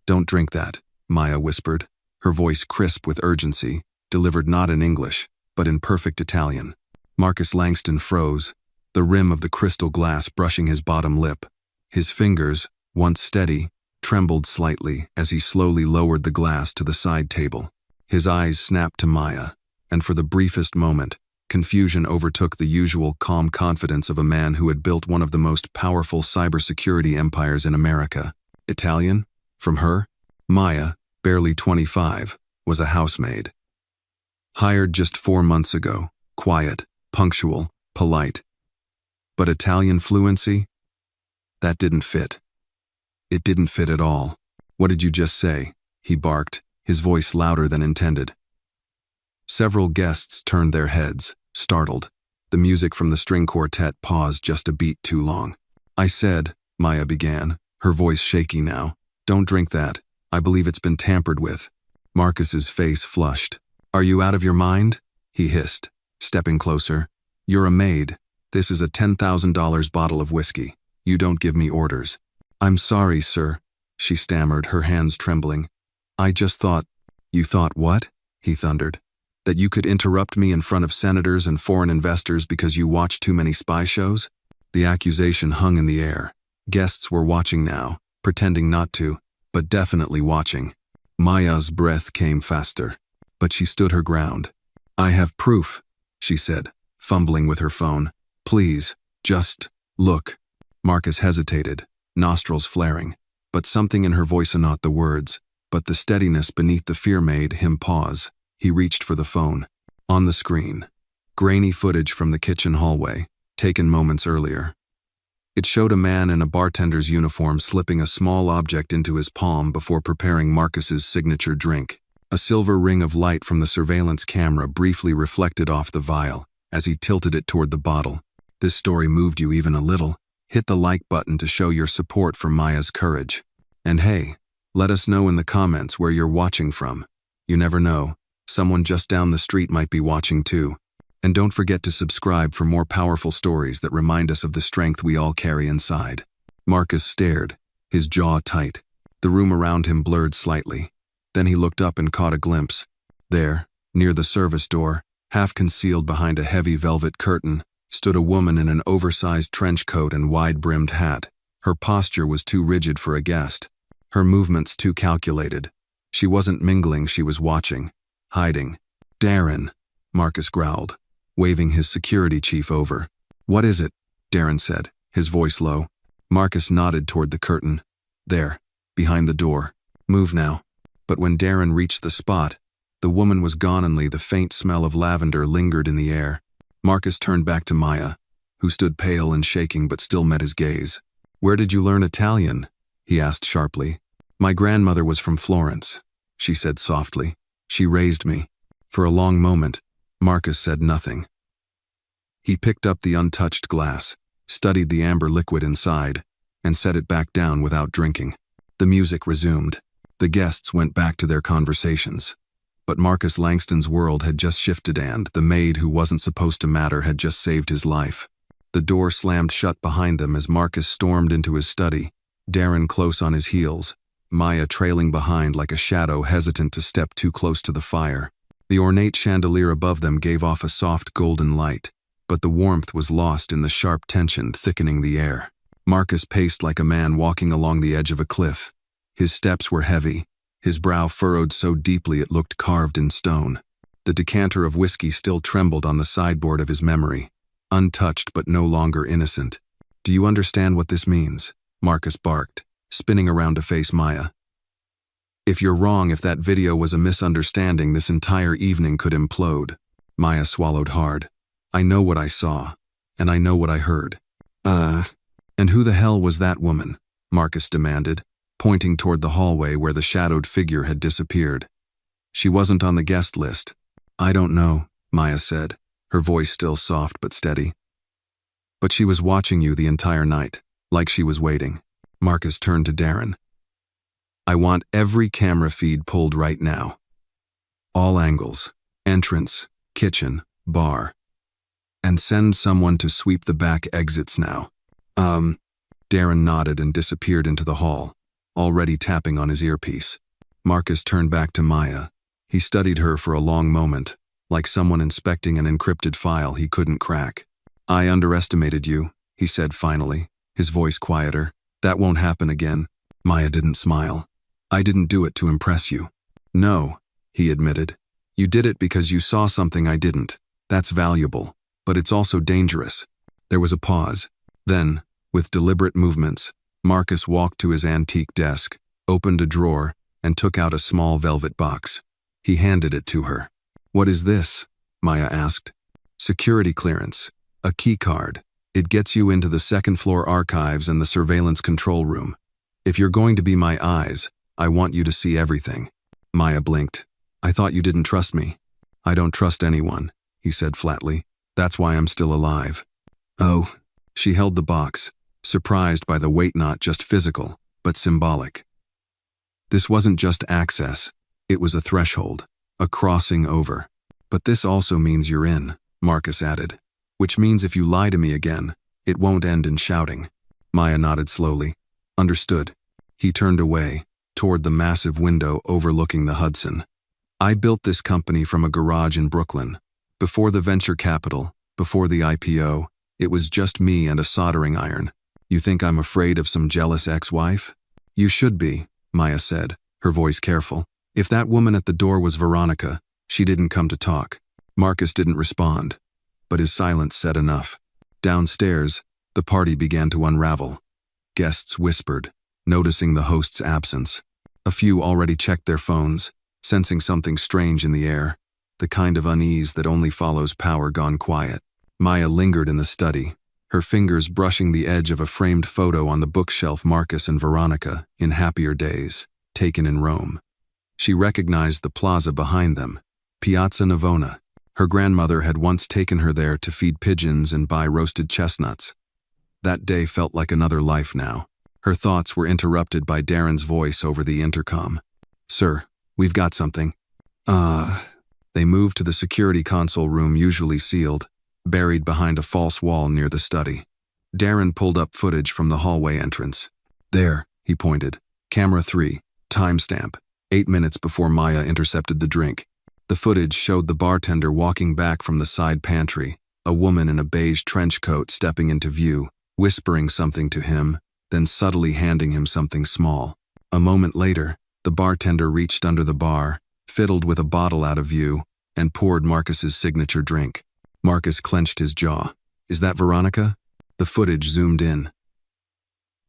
Don't drink that, Maya whispered, her voice crisp with urgency, delivered not in English, but in perfect Italian. Marcus Langston froze, the rim of the crystal glass brushing his bottom lip. His fingers, once steady, trembled slightly as he slowly lowered the glass to the side table. His eyes snapped to Maya, and for the briefest moment, confusion overtook the usual calm confidence of a man who had built one of the most powerful cybersecurity empires in America. Italian? From her? Maya, barely 25, was a housemaid. Hired just 4 months ago, quiet, punctual, polite. But Italian fluency? That didn't fit. It didn't fit at all. What did you just say? He barked, his voice louder than intended. Several guests turned their heads, startled. The music from the string quartet paused just a beat too long. I said, Maya began, her voice shaky now, don't drink that. I believe it's been tampered with. Marcus's face flushed. Are you out of your mind? He hissed, stepping closer. You're a maid. This is a $10,000 bottle of whiskey. You don't give me orders. I'm sorry, sir, she stammered, her hands trembling. I just thought. You thought what? He thundered. That you could interrupt me in front of senators and foreign investors because you watch too many spy shows? The accusation hung in the air. Guests were watching now, pretending not to, but definitely watching. Maya's breath came faster, but she stood her ground. I have proof, she said, fumbling with her phone. Please, just look. Marcus hesitated, nostrils flaring, but something in her voice, not the words, but the steadiness beneath the fear made him pause. He reached for the phone. On the screen, grainy footage from the kitchen hallway, taken moments earlier. It showed a man in a bartender's uniform slipping a small object into his palm before preparing Marcus's signature drink. A silver ring of light from the surveillance camera briefly reflected off the vial as he tilted it toward the bottle. This story moved you even a little? Hit the like button to show your support for Maya's courage. And hey, let us know in the comments where you're watching from. You never know, someone just down the street might be watching too. And don't forget to subscribe for more powerful stories that remind us of the strength we all carry inside. Marcus stared, his jaw tight. The room around him blurred slightly. Then he looked up and caught a glimpse. There, near the service door, half concealed behind a heavy velvet curtain, stood a woman in an oversized trench coat and wide-brimmed hat. Her posture was too rigid for a guest. Her movements too calculated. She wasn't mingling, she was watching, hiding. Darren, Marcus growled, waving his security chief over. What is it? Darren said, his voice low. Marcus nodded toward the curtain. There, behind the door. Move now. But when Darren reached the spot, the woman was gone. Only the faint smell of lavender lingered in the air. Marcus turned back to Maya, who stood pale and shaking but still met his gaze. Where did you learn Italian? He asked sharply. My grandmother was from Florence, she said softly. She raised me. For a long moment, Marcus said nothing. He picked up the untouched glass, studied the amber liquid inside, and set it back down without drinking. The music resumed. The guests went back to their conversations. But Marcus Langston's world had just shifted and the maid who wasn't supposed to matter had just saved his life. The door slammed shut behind them as Marcus stormed into his study, Darren close on his heels, Maya trailing behind like a shadow hesitant to step too close to the fire. The ornate chandelier above them gave off a soft golden light, but the warmth was lost in the sharp tension thickening the air. Marcus paced like a man walking along the edge of a cliff. His steps were heavy, his brow furrowed so deeply it looked carved in stone. The decanter of whiskey still trembled on the sideboard of his memory, untouched but no longer innocent. Do you understand what this means? Marcus barked, spinning around to face Maya. If you're wrong, if that video was a misunderstanding, this entire evening could implode. Maya swallowed hard. I know what I saw, and I know what I heard. And who the hell was that woman? Marcus demanded, pointing toward the hallway where the shadowed figure had disappeared. She wasn't on the guest list. I don't know, Maya said, her voice still soft but steady. But she was watching you the entire night, like she was waiting. Marcus turned to Darren. I want every camera feed pulled right now. All angles, entrance, kitchen, bar. And send someone to sweep the back exits now. Darren nodded and disappeared into the hall. already tapping on his earpiece. Marcus turned back to Maya. He studied her for a long moment, like someone inspecting an encrypted file he couldn't crack. "I underestimated you," he said finally, his voice quieter. "That won't happen again." Maya didn't smile. "I didn't do it to impress you." "No," he admitted. "You did it because you saw something I didn't. That's valuable, but it's also dangerous." There was a pause. Then, with deliberate movements, Marcus walked to his antique desk, opened a drawer, and took out a small velvet box. He handed it to her. "What is this?" Maya asked. "Security clearance. A key card. It gets you into the second-floor archives and the surveillance control room. If you're going to be my eyes, I want you to see everything." Maya blinked. "I thought you didn't trust me." "I don't trust anyone," he said flatly. "That's why I'm still alive." "Oh." She held the box, surprised by the weight, not just physical, but symbolic. This wasn't just access. It was a threshold, a crossing over. "But this also means you're in," Marcus added. "Which means if you lie to me again, it won't end in shouting." Maya nodded slowly. "Understood." He turned away, toward the massive window overlooking the Hudson. "I built this company from a garage in Brooklyn. Before the venture capital, before the IPO, it was just me and a soldering iron. You think I'm afraid of some jealous ex-wife?" "You should be," Maya said, her voice careful. "If that woman at the door was Veronica, she didn't come to talk." Marcus didn't respond, but his silence said enough. Downstairs, the party began to unravel. Guests whispered, noticing the host's absence. A few already checked their phones, sensing something strange in the air, the kind of unease that only follows power gone quiet. Maya lingered in the study, her fingers brushing the edge of a framed photo on the bookshelf. Marcus and Veronica, in happier days, taken in Rome. She recognized the plaza behind them, Piazza Navona. Her grandmother had once taken her there to feed pigeons and buy roasted chestnuts. That day felt like another life now. Her thoughts were interrupted by Darren's voice over the intercom. "Sir, we've got something." They moved to the security console room, usually sealed, buried behind a false wall near the study. Darren pulled up footage from the hallway entrance. "There," he pointed. "Camera 3, timestamp, 8 minutes before Maya intercepted the drink." The footage showed the bartender walking back from the side pantry, a woman in a beige trench coat stepping into view, whispering something to him, then subtly handing him something small. A moment later, the bartender reached under the bar, fiddled with a bottle out of view, and poured Marcus's signature drink. Marcus clenched his jaw. "Is that Veronica?" The footage zoomed in.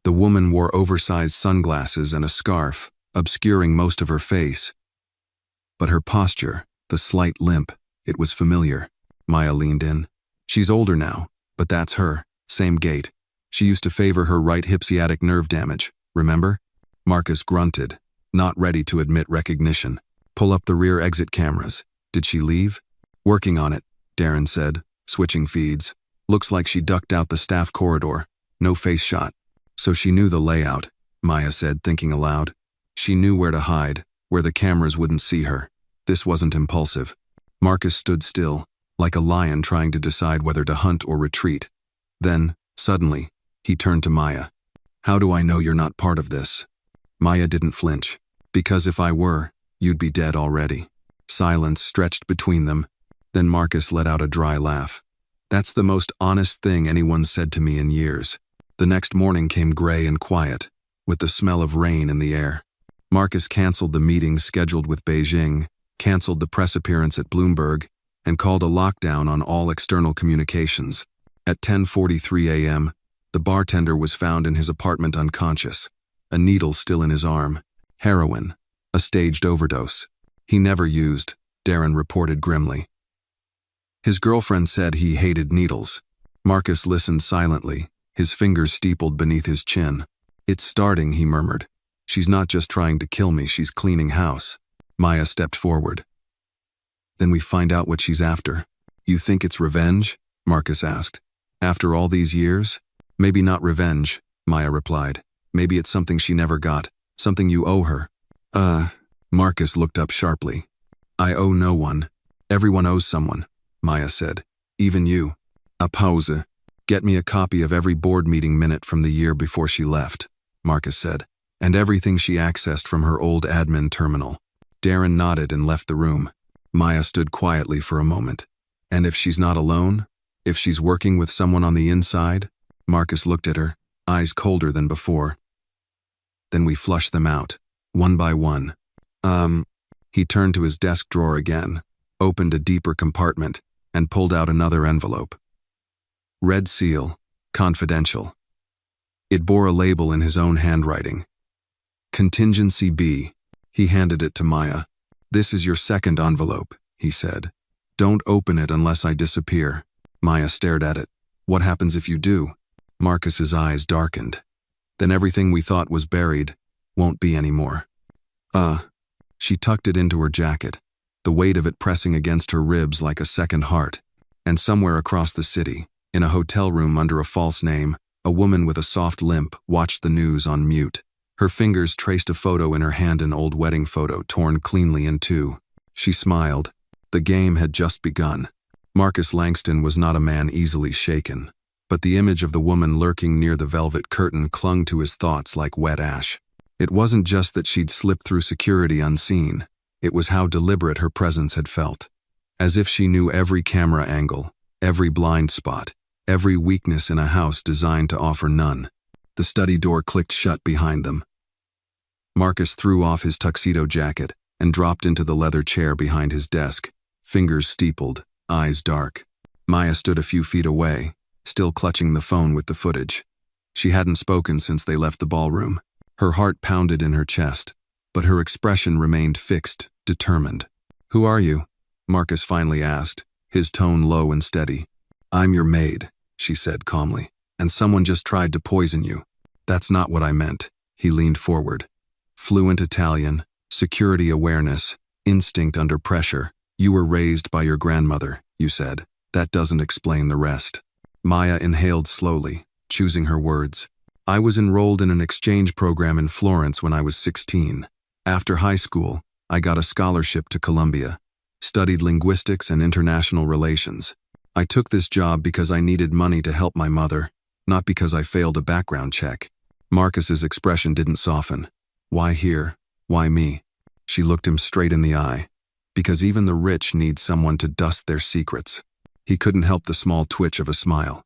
The woman wore oversized sunglasses and a scarf, obscuring most of her face. But her posture, the slight limp, it was familiar. Maya leaned in. "She's older now, but that's her, same gait. She used to favor her right hip, sciatic nerve damage, remember?" Marcus grunted, not ready to admit recognition. "Pull up the rear exit cameras. Did she leave?" "Working on it," Darren said, switching feeds. "Looks like she ducked out the staff corridor. No face shot." "So she knew the layout," Maya said, thinking aloud. "She knew where to hide, where the cameras wouldn't see her. This wasn't impulsive." Marcus stood still, like a lion trying to decide whether to hunt or retreat. Then, suddenly, he turned to Maya. "How do I know you're not part of this?" Maya didn't flinch. "Because if I were, you'd be dead already." Silence stretched between them. Then Marcus let out a dry laugh. "That's the most honest thing anyone said to me in years." The next morning came gray and quiet, with the smell of rain in the air. Marcus canceled the meetings scheduled with Beijing, canceled the press appearance at Bloomberg, and called a lockdown on all external communications. At 10:43 a.m., the bartender was found in his apartment unconscious, a needle still in his arm. Heroin, a staged overdose. He never used, Darren reported grimly. His girlfriend said he hated needles. Marcus listened silently, his fingers steepled beneath his chin. "It's starting," he murmured. "She's not just trying to kill me, she's cleaning house." Maya stepped forward. "Then we find out what she's after." "You think it's revenge?" Marcus asked. "After all these years?" "Maybe not revenge," Maya replied. "Maybe it's something she never got, something you owe her." Marcus looked up sharply. "I owe no one. Everyone owes someone," Maya said. "Even you." "A pause. Get me a copy of every board meeting minute from the year before she left," Marcus said. and everything she accessed from her old admin terminal. Darren nodded and left the room. Maya stood quietly for a moment. And if she's not alone? If she's working with someone on the inside? Marcus looked at her, eyes colder than before. Then we flushed them out, one by one. He turned to his desk drawer again, opened a deeper compartment, and pulled out another envelope. Red seal, confidential. It bore a label in his own handwriting. Contingency B. He handed it to Maya. This is your second envelope, he said. Don't open it unless I disappear. Maya stared at it. What happens if you do? Marcus's eyes darkened. Then everything we thought was buried won't be anymore. She tucked it into her jacket, the weight of it pressing against her ribs like a second heart. And somewhere across the city, in a hotel room under a false name, a woman with a soft limp watched the news on mute. Her fingers traced a photo in her hand, an old wedding photo torn cleanly in two. She smiled. The game had just begun. Marcus Langston was not a man easily shaken, but the image of the woman lurking near the velvet curtain clung to his thoughts like wet ash. It wasn't just that she'd slipped through security unseen. It was how deliberate her presence had felt. As if she knew every camera angle, every blind spot, every weakness in a house designed to offer none. The study door clicked shut behind them. Marcus threw off his tuxedo jacket and dropped into the leather chair behind his desk, fingers steepled, eyes dark. Maya stood a few feet away, still clutching the phone with the footage. She hadn't spoken since they left the ballroom. Her heart pounded in her chest, but her expression remained fixed, determined. "Who are you?" Marcus finally asked, his tone low and steady. "I'm your maid," she said calmly, "and someone just tried to poison you." "That's not what I meant." He leaned forward. Fluent Italian, security awareness, instinct under pressure. "You were raised by your grandmother," you said. "That doesn't explain the rest." Maya inhaled slowly, choosing her words. "I was enrolled in an exchange program in Florence when I was 16. After high school, I got a scholarship to Columbia, studied linguistics and international relations. I took this job because I needed money to help my mother, not because I failed a background check." Marcus's expression didn't soften. "Why here? Why me?" She looked him straight in the eye. "Because even the rich need someone to dust their secrets." He couldn't help the small twitch of a smile.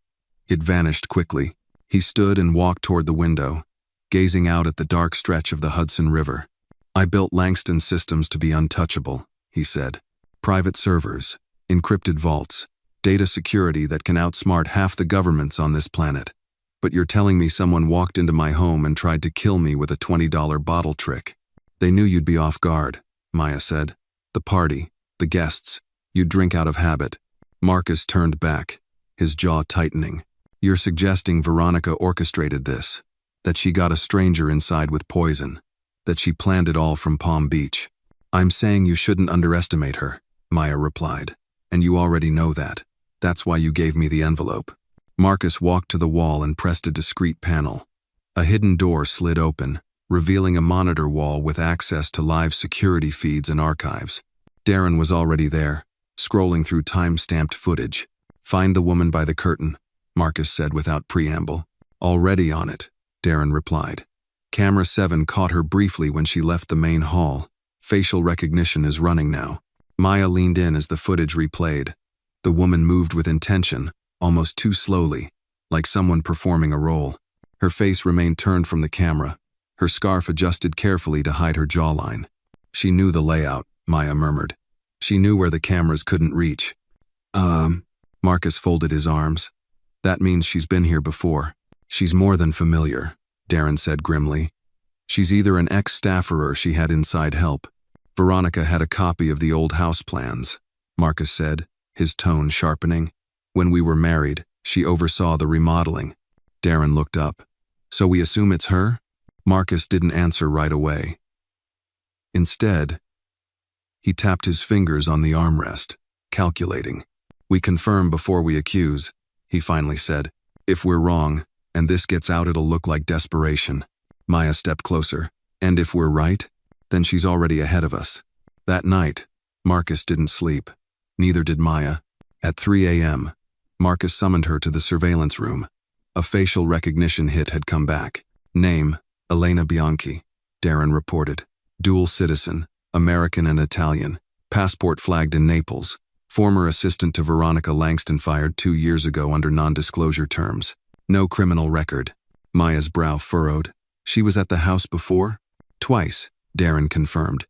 It vanished quickly. He stood and walked toward the window, gazing out at the dark stretch of the Hudson River. "I built Langston systems to be untouchable," he said. "Private servers, encrypted vaults, data security that can outsmart half the governments on this planet. But you're telling me someone walked into my home and tried to kill me with a $20 bottle trick." "They knew you'd be off guard," Maya said. "The party, the guests, you'd drink out of habit." Marcus turned back, his jaw tightening. "You're suggesting Veronica orchestrated this, that she got a stranger inside with poison, that she planned it all from Palm Beach." "I'm saying you shouldn't underestimate her," Maya replied. "And you already know that. That's why you gave me the envelope." Marcus walked to the wall and pressed a discreet panel. A hidden door slid open, revealing a monitor wall with access to live security feeds and archives. Darren was already there, scrolling through time-stamped footage. "Find the woman by the curtain," Marcus said without preamble. "Already on it," Darren replied. "Camera 7 caught her briefly when she left the main hall. Facial recognition is running now." Maya leaned in as the footage replayed. The woman moved with intention, almost too slowly, like someone performing a role. Her face remained turned from the camera, her scarf adjusted carefully to hide her jawline. "She knew the layout," Maya murmured. "She knew where the cameras couldn't reach." Marcus folded his arms. "That means she's been here before." "She's more than familiar," Darren said grimly. "She's either an ex-staffer or she had inside help." "Veronica had a copy of the old house plans," Marcus said, his tone sharpening. "When we were married, she oversaw the remodeling." Darren looked up. "So we assume it's her?" Marcus didn't answer right away. Instead, he tapped his fingers on the armrest, calculating. "We confirm before we accuse," he finally said. "If we're wrong, and this gets out, it'll look like desperation." Maya stepped closer. "And if we're right, then she's already ahead of us." That night, Marcus didn't sleep. Neither did Maya. At 3 a.m., Marcus summoned her to the surveillance room. A facial recognition hit had come back. Name, Elena Bianchi, Darren reported. Dual citizen, American and Italian. Passport flagged in Naples. Former assistant to Veronica Langston fired 2 years ago under non-disclosure terms. No criminal record. Maya's brow furrowed. She was at the house before? Twice, Darren confirmed.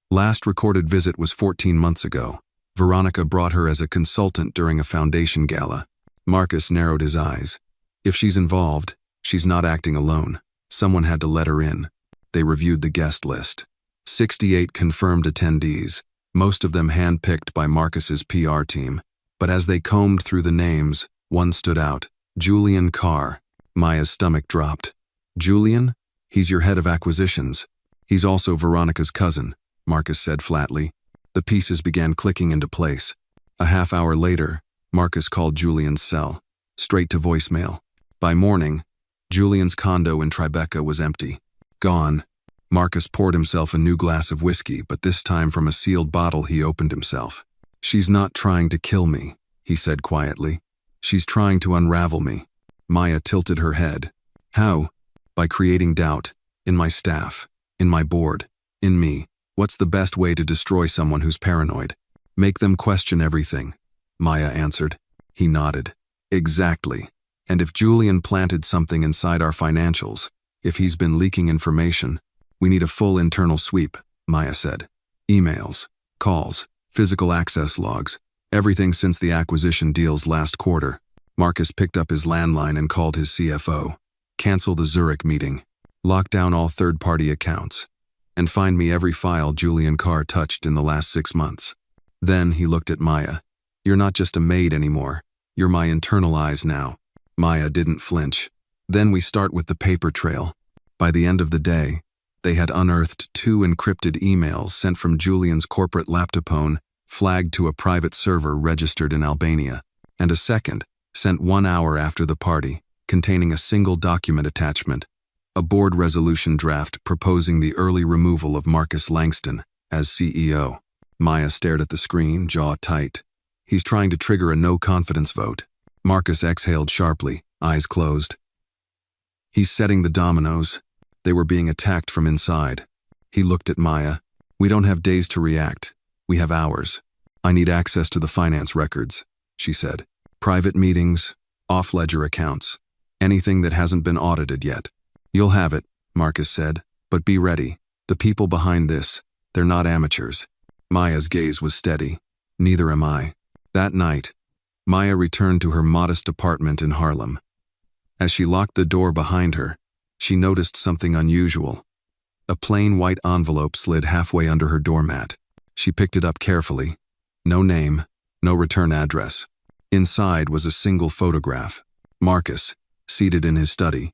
Last recorded visit was 14 months ago. Veronica brought her as a consultant during a foundation gala. Marcus narrowed his eyes. If she's involved, she's not acting alone. Someone had to let her in. They reviewed the guest list. 68 confirmed attendees, most of them handpicked by Marcus's PR team. But as they combed through the names, one stood out. Julian Carr. Maya's stomach dropped. Julian? He's your head of acquisitions. He's also Veronica's cousin, Marcus said flatly. The pieces began clicking into place. A half hour later, Marcus called Julian's cell, straight to voicemail. By morning, Julian's condo in Tribeca was empty. Gone. Marcus poured himself a new glass of whiskey, but this time from a sealed bottle he opened himself. She's not trying to kill me, he said quietly. She's trying to unravel me. Maya tilted her head. How? By creating doubt. In my staff. In my board. In me. What's the best way to destroy someone who's paranoid? Make them question everything, Maya answered. He nodded. Exactly. And if Julian planted something inside our financials, if he's been leaking information, we need a full internal sweep, Maya said. Emails, calls, physical access logs, everything since the acquisition deals last quarter. Marcus picked up his landline and called his CFO. Cancel the Zurich meeting. Lock down all third-party accounts. And find me every file Julian Carr touched in the last 6 months. Then he looked at Maya. You're not just a maid anymore. You're my internal eyes now. Maya didn't flinch. Then we start with the paper trail. By the end of the day, they had unearthed 2 encrypted emails sent from Julian's corporate laptop, flagged to a private server registered in Albania, and a second, sent 1 hour after the party, containing a single document attachment, a board resolution draft proposing the early removal of Marcus Langston as CEO. Maya stared at the screen, jaw tight. He's trying to trigger a no-confidence vote. Marcus exhaled sharply, eyes closed. He's setting the dominoes. They were being attacked from inside. He looked at Maya. We don't have days to react. We have hours. I need access to the finance records, she said. Private meetings, off-ledger accounts, anything that hasn't been audited yet. You'll have it, Marcus said, but be ready. The people behind this, they're not amateurs. Maya's gaze was steady. Neither am I. That night, Maya returned to her modest apartment in Harlem. As she locked the door behind her, she noticed something unusual. A plain white envelope slid halfway under her doormat. She picked it up carefully. No name, no return address. Inside was a single photograph. Marcus, seated in his study.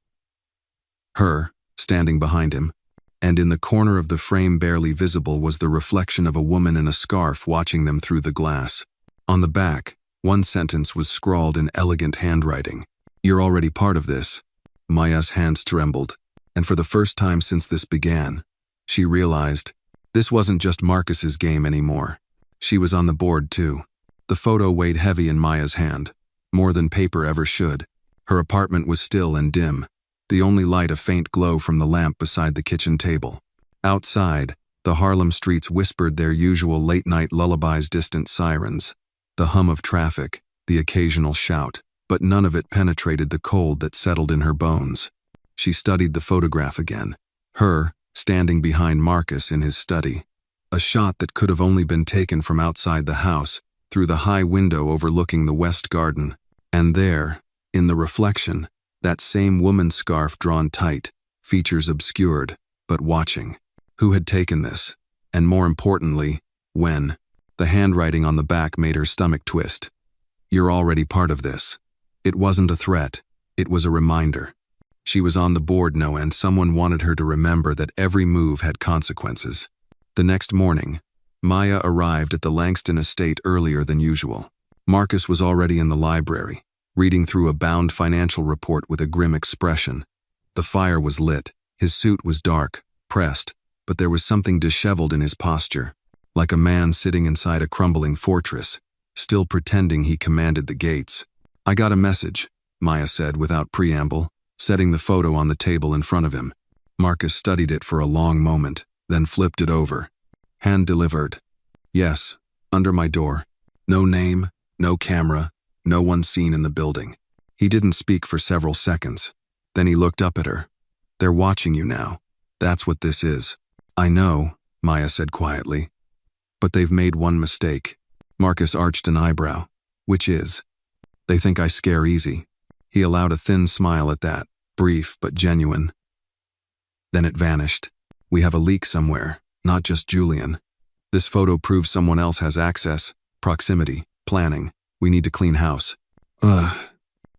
Her, standing behind him. And in the corner of the frame barely visible was the reflection of a woman in a scarf watching them through the glass. On the back, one sentence was scrawled in elegant handwriting. You're already part of this. Maya's hands trembled, and for the first time since this began, she realized this wasn't just Marcus's game anymore. She was on the board too. The photo weighed heavy in Maya's hand, more than paper ever should. Her apartment was still and dim, the only light a faint glow from the lamp beside the kitchen table. Outside, the Harlem streets whispered their usual late-night lullabies, distant sirens, the hum of traffic, the occasional shout, but none of it penetrated the cold that settled in her bones. She studied the photograph again, her standing behind Marcus in his study. A shot that could have only been taken from outside the house, through the high window overlooking the west garden. And there, in the reflection, that same woman's scarf drawn tight, features obscured, but watching. Who had taken this? And more importantly, when? The handwriting on the back made her stomach twist. You're already part of this. It wasn't a threat, it was a reminder. She was on the board now, and someone wanted her to remember that every move had consequences. The next morning, Maya arrived at the Langston estate earlier than usual. Marcus was already in the library, reading through a bound financial report with a grim expression. The fire was lit, his suit was dark, pressed, but there was something disheveled in his posture, like a man sitting inside a crumbling fortress, still pretending he commanded the gates. I got a message, Maya said without preamble. setting the photo on the table in front of him. Marcus studied it for a long moment, then flipped it over. Hand delivered. Yes, under my door. No name, no camera, no one seen in the building. He didn't speak for several seconds. Then he looked up at her. They're watching you now. That's what this is. I know, Maya said quietly. But they've made one mistake. Marcus arched an eyebrow. Which is? They think I scare easy. He allowed a thin smile at that, brief but genuine. Then it vanished. We have a leak somewhere, not just Julian. This photo proves someone else has access, proximity, planning. We need to clean house. Ugh.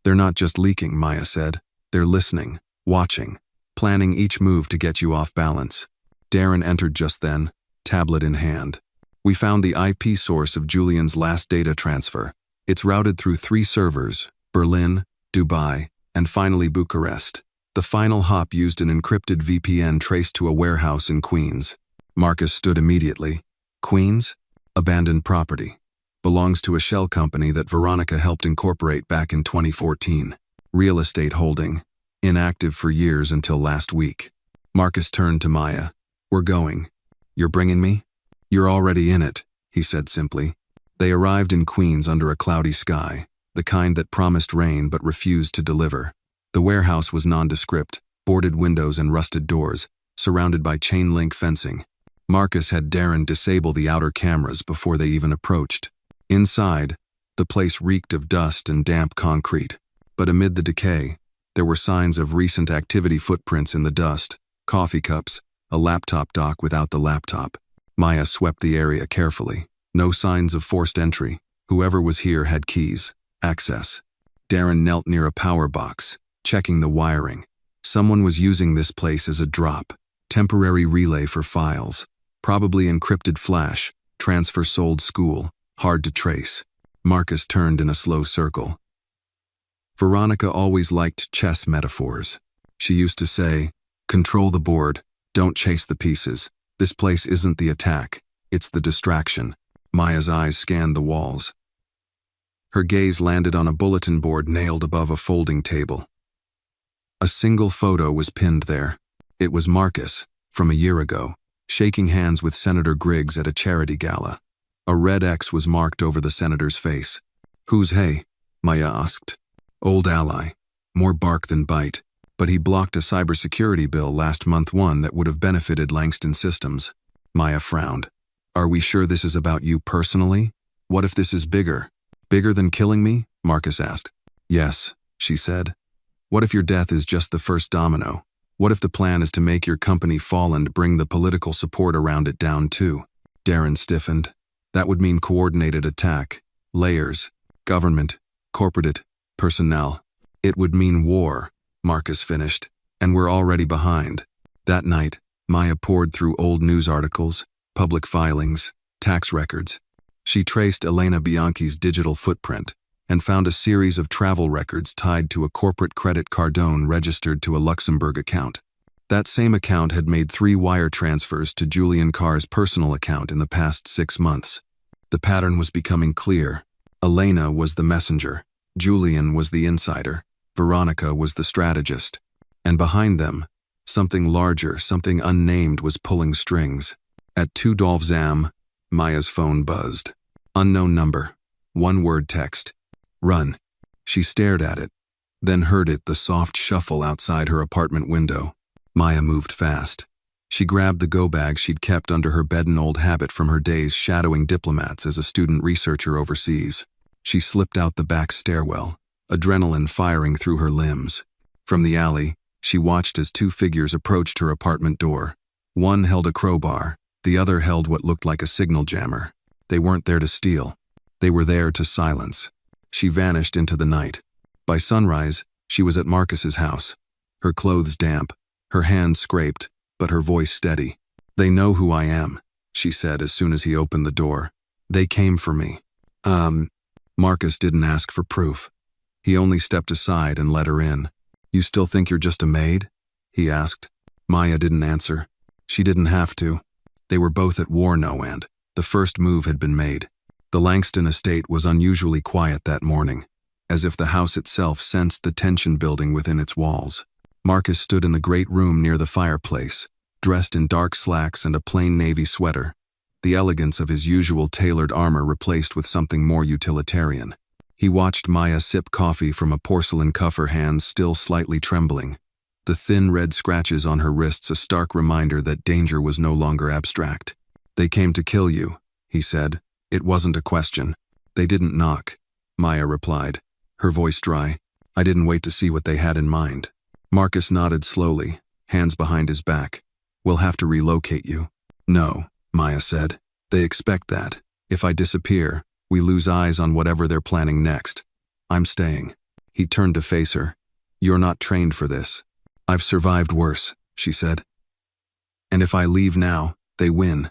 They're not just leaking, Maya said. They're listening, watching, planning each move to get you off balance. Darren entered just then, tablet in hand. We found the IP source of Julian's last data transfer. It's routed through 3 servers, Berlin, Dubai, and finally Bucharest. The final hop used an encrypted VPN traced to a warehouse in Queens. Marcus stood immediately. Queens? Abandoned property. Belongs to a shell company that Veronica helped incorporate back in 2014. Real estate holding. Inactive for years until last week. Marcus turned to Maya. We're going. You're bringing me? You're already in it, he said simply. They arrived in Queens under a cloudy sky, the kind that promised rain but refused to deliver. The warehouse was nondescript, boarded windows and rusted doors, surrounded by chain-link fencing. Marcus had Darren disable the outer cameras before they even approached. Inside, the place reeked of dust and damp concrete. But amid the decay, there were signs of recent activity footprints in the dust, coffee cups, a laptop dock without the laptop. Maya swept the area carefully. No signs of forced entry. Whoever was here had keys, access. Darren knelt near a power box, checking the wiring. Someone was using this place as a drop, temporary relay for files. Probably encrypted flash, transfer sold school, hard to trace. Marcus turned in a slow circle. Veronica always liked chess metaphors. She used to say, control the board, don't chase the pieces. This place isn't the attack, it's the distraction. Maya's eyes scanned the walls. Her gaze landed on a bulletin board nailed above a folding table. A single photo was pinned there. It was Marcus, from a year ago, shaking hands with Senator Griggs at a charity gala. A red X was marked over the senator's face. Who's he? Maya asked. Old ally. More bark than bite. But he blocked a cybersecurity bill last month, one that would have benefited Langston Systems. Maya frowned. Are we sure this is about you personally? What if this is bigger? Bigger than killing me? Marcus asked. Yes, she said. What if your death is just the first domino? What if the plan is to make your company fall and bring the political support around it down too? Darren stiffened. That would mean coordinated attack, layers, government, corporate, personnel. It would mean war, Marcus finished, and we're already behind. That night, Maya pored through old news articles, public filings, tax records. She traced Elena Bianchi's digital footprint and found a series of travel records tied to a corporate credit cardone registered to a Luxembourg account. That same account had made 3 wire transfers to Julian Carr's personal account in the past 6 months. The pattern was becoming clear. Elena was the messenger. Julian was the insider. Veronica was the strategist. And behind them, something larger, something unnamed was pulling strings. At 2:12 am, Maya's phone buzzed. Unknown number. 1-word text. Run. She stared at it, then heard it, the soft shuffle outside her apartment window. Maya moved fast. She grabbed the go-bag she'd kept under her bed, an old habit from her days shadowing diplomats as a student researcher overseas. She slipped out the back stairwell, adrenaline firing through her limbs. From the alley, she watched as 2 figures approached her apartment door. One held a crowbar, the other held what looked like a signal jammer. They weren't there to steal. They were there to silence. She vanished into the night. By sunrise, she was at Marcus's house. Her clothes damp, her hands scraped, but her voice steady. They know who I am, she said as soon as he opened the door. They came for me. Marcus didn't ask for proof. He only stepped aside and let her in. You still think you're just a maid? He asked. Maya didn't answer. She didn't have to. They were both at war now, and the first move had been made. The Langston estate was unusually quiet that morning. as if the house itself sensed the tension building within its walls. Marcus stood in the great room near the fireplace, dressed in dark slacks and a plain navy sweater, the elegance of his usual tailored armor replaced with something more utilitarian. He watched Maya sip coffee from a porcelain cup, her hands still slightly trembling, the thin red scratches on her wrists a stark reminder that danger was no longer abstract. "They came to kill you," he said. "It wasn't a question." "They didn't knock," Maya replied, her voice dry. "I didn't wait to see what they had in mind." Marcus nodded slowly, hands behind his back. "We'll have to relocate you." "No," Maya said. "They expect that. If I disappear, we lose eyes on whatever they're planning next. I'm staying." He turned to face her. "You're not trained for this." "I've survived worse," she said. "And if I leave now, they win.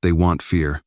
They want fear.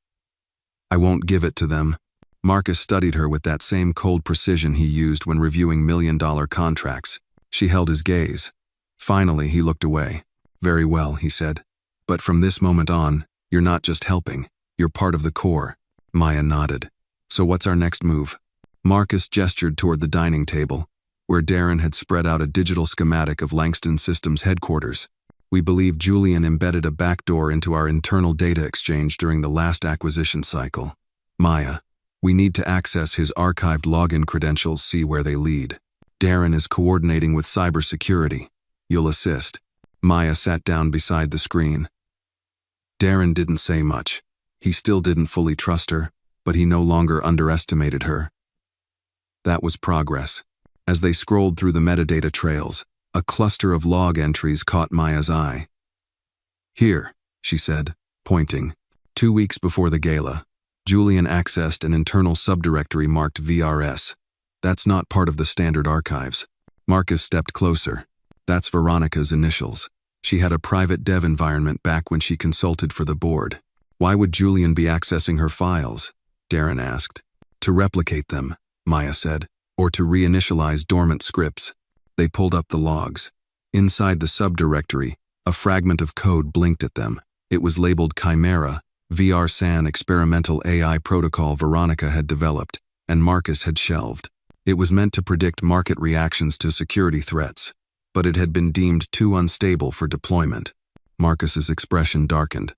I won't give it to them." Marcus studied her with that same cold precision he used when reviewing million-dollar contracts. She held his gaze. Finally, he looked away. "Very well," he said. "But from this moment on, you're not just helping. You're part of the core." Maya nodded. "So what's our next move?" Marcus gestured toward the dining table, where Darren had spread out a digital schematic of Langston Systems headquarters. "We believe Julian embedded a backdoor into our internal data exchange during the last acquisition cycle. Maya, we need to access his archived login credentials, see where they lead. Darren is coordinating with cybersecurity. You'll assist." Maya sat down beside the screen. Darren didn't say much. He still didn't fully trust her, but he no longer underestimated her. That was progress. As they scrolled through the metadata trails, a cluster of log entries caught Maya's eye. "Here," she said, pointing. 2 weeks before the gala, Julian accessed an internal subdirectory marked VRS. That's not part of the standard archives. Marcus stepped closer. That's Veronica's initials. She had a private dev environment back when she consulted for the board. "Why would Julian be accessing her files?" Darren asked. "To replicate them," Maya said, "or to reinitialize dormant scripts." They pulled up the logs. Inside the subdirectory, a fragment of code blinked at them. It was labeled Chimera, VR-SAN experimental AI protocol Veronica had developed, and Marcus had shelved. It was meant to predict market reactions to security threats, but it had been deemed too unstable for deployment. Marcus's expression darkened.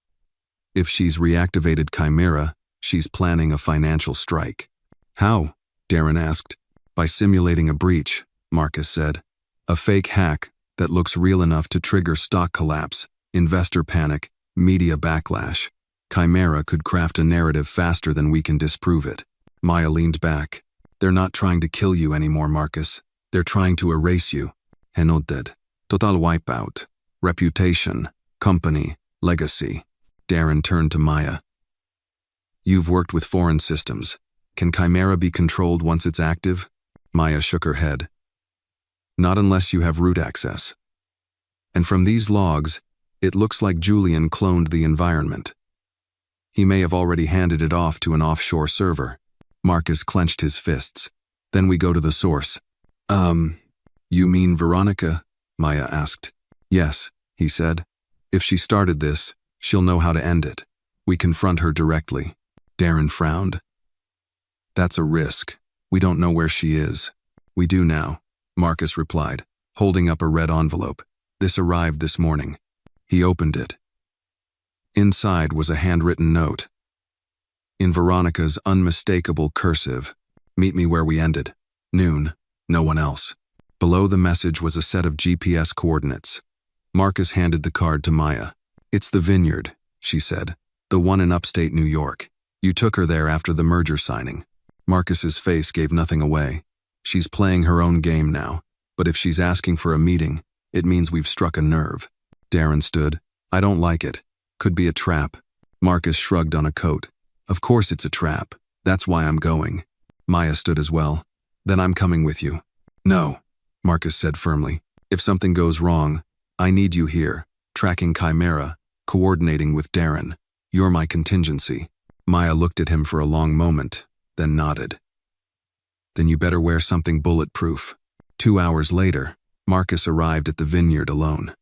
"If she's reactivated Chimera, she's planning a financial strike." "How?" Darren asked. "By simulating a breach," Marcus said. "A fake hack that looks real enough to trigger stock collapse, investor panic, media backlash. Chimera could craft a narrative faster than we can disprove it." Maya leaned back. "They're not trying to kill you anymore, Marcus. They're trying to erase you. Henoted. Total wipeout. Reputation. Company. Legacy." Darren turned to Maya. "You've worked with foreign systems. Can Chimera be controlled once it's active?" Maya shook her head. "Not unless you have root access. And from these logs, it looks like Julian cloned the environment. He may have already handed it off to an offshore server." Marcus clenched his fists. "Then we go to the source." You mean Veronica?" Maya asked. "Yes," he said. "If she started this, she'll know how to end it. We confront her directly." Darren frowned. "That's a risk. We don't know where she is." "We do now," Marcus replied, holding up a red envelope. "This arrived this morning." He opened it. Inside was a handwritten note. In Veronica's unmistakable cursive, "Meet me where we ended. Noon. No one else." Below the message was a set of GPS coordinates. Marcus handed the card to Maya. "It's the vineyard," she said. "The one in upstate New York. You took her there after the merger signing." Marcus's face gave nothing away. "She's playing her own game now, but if she's asking for a meeting, it means we've struck a nerve." Darren stood. "I don't like it. Could be a trap." Marcus shrugged on a coat. "Of course it's a trap. That's why I'm going." Maya stood as well. "Then I'm coming with you." "No," Marcus said firmly. "If something goes wrong, I need you here, tracking Chimera, coordinating with Darren. You're my contingency." Maya looked at him for a long moment, then nodded. "Then you better wear something bulletproof." 2 hours later, Marcus arrived at the vineyard alone.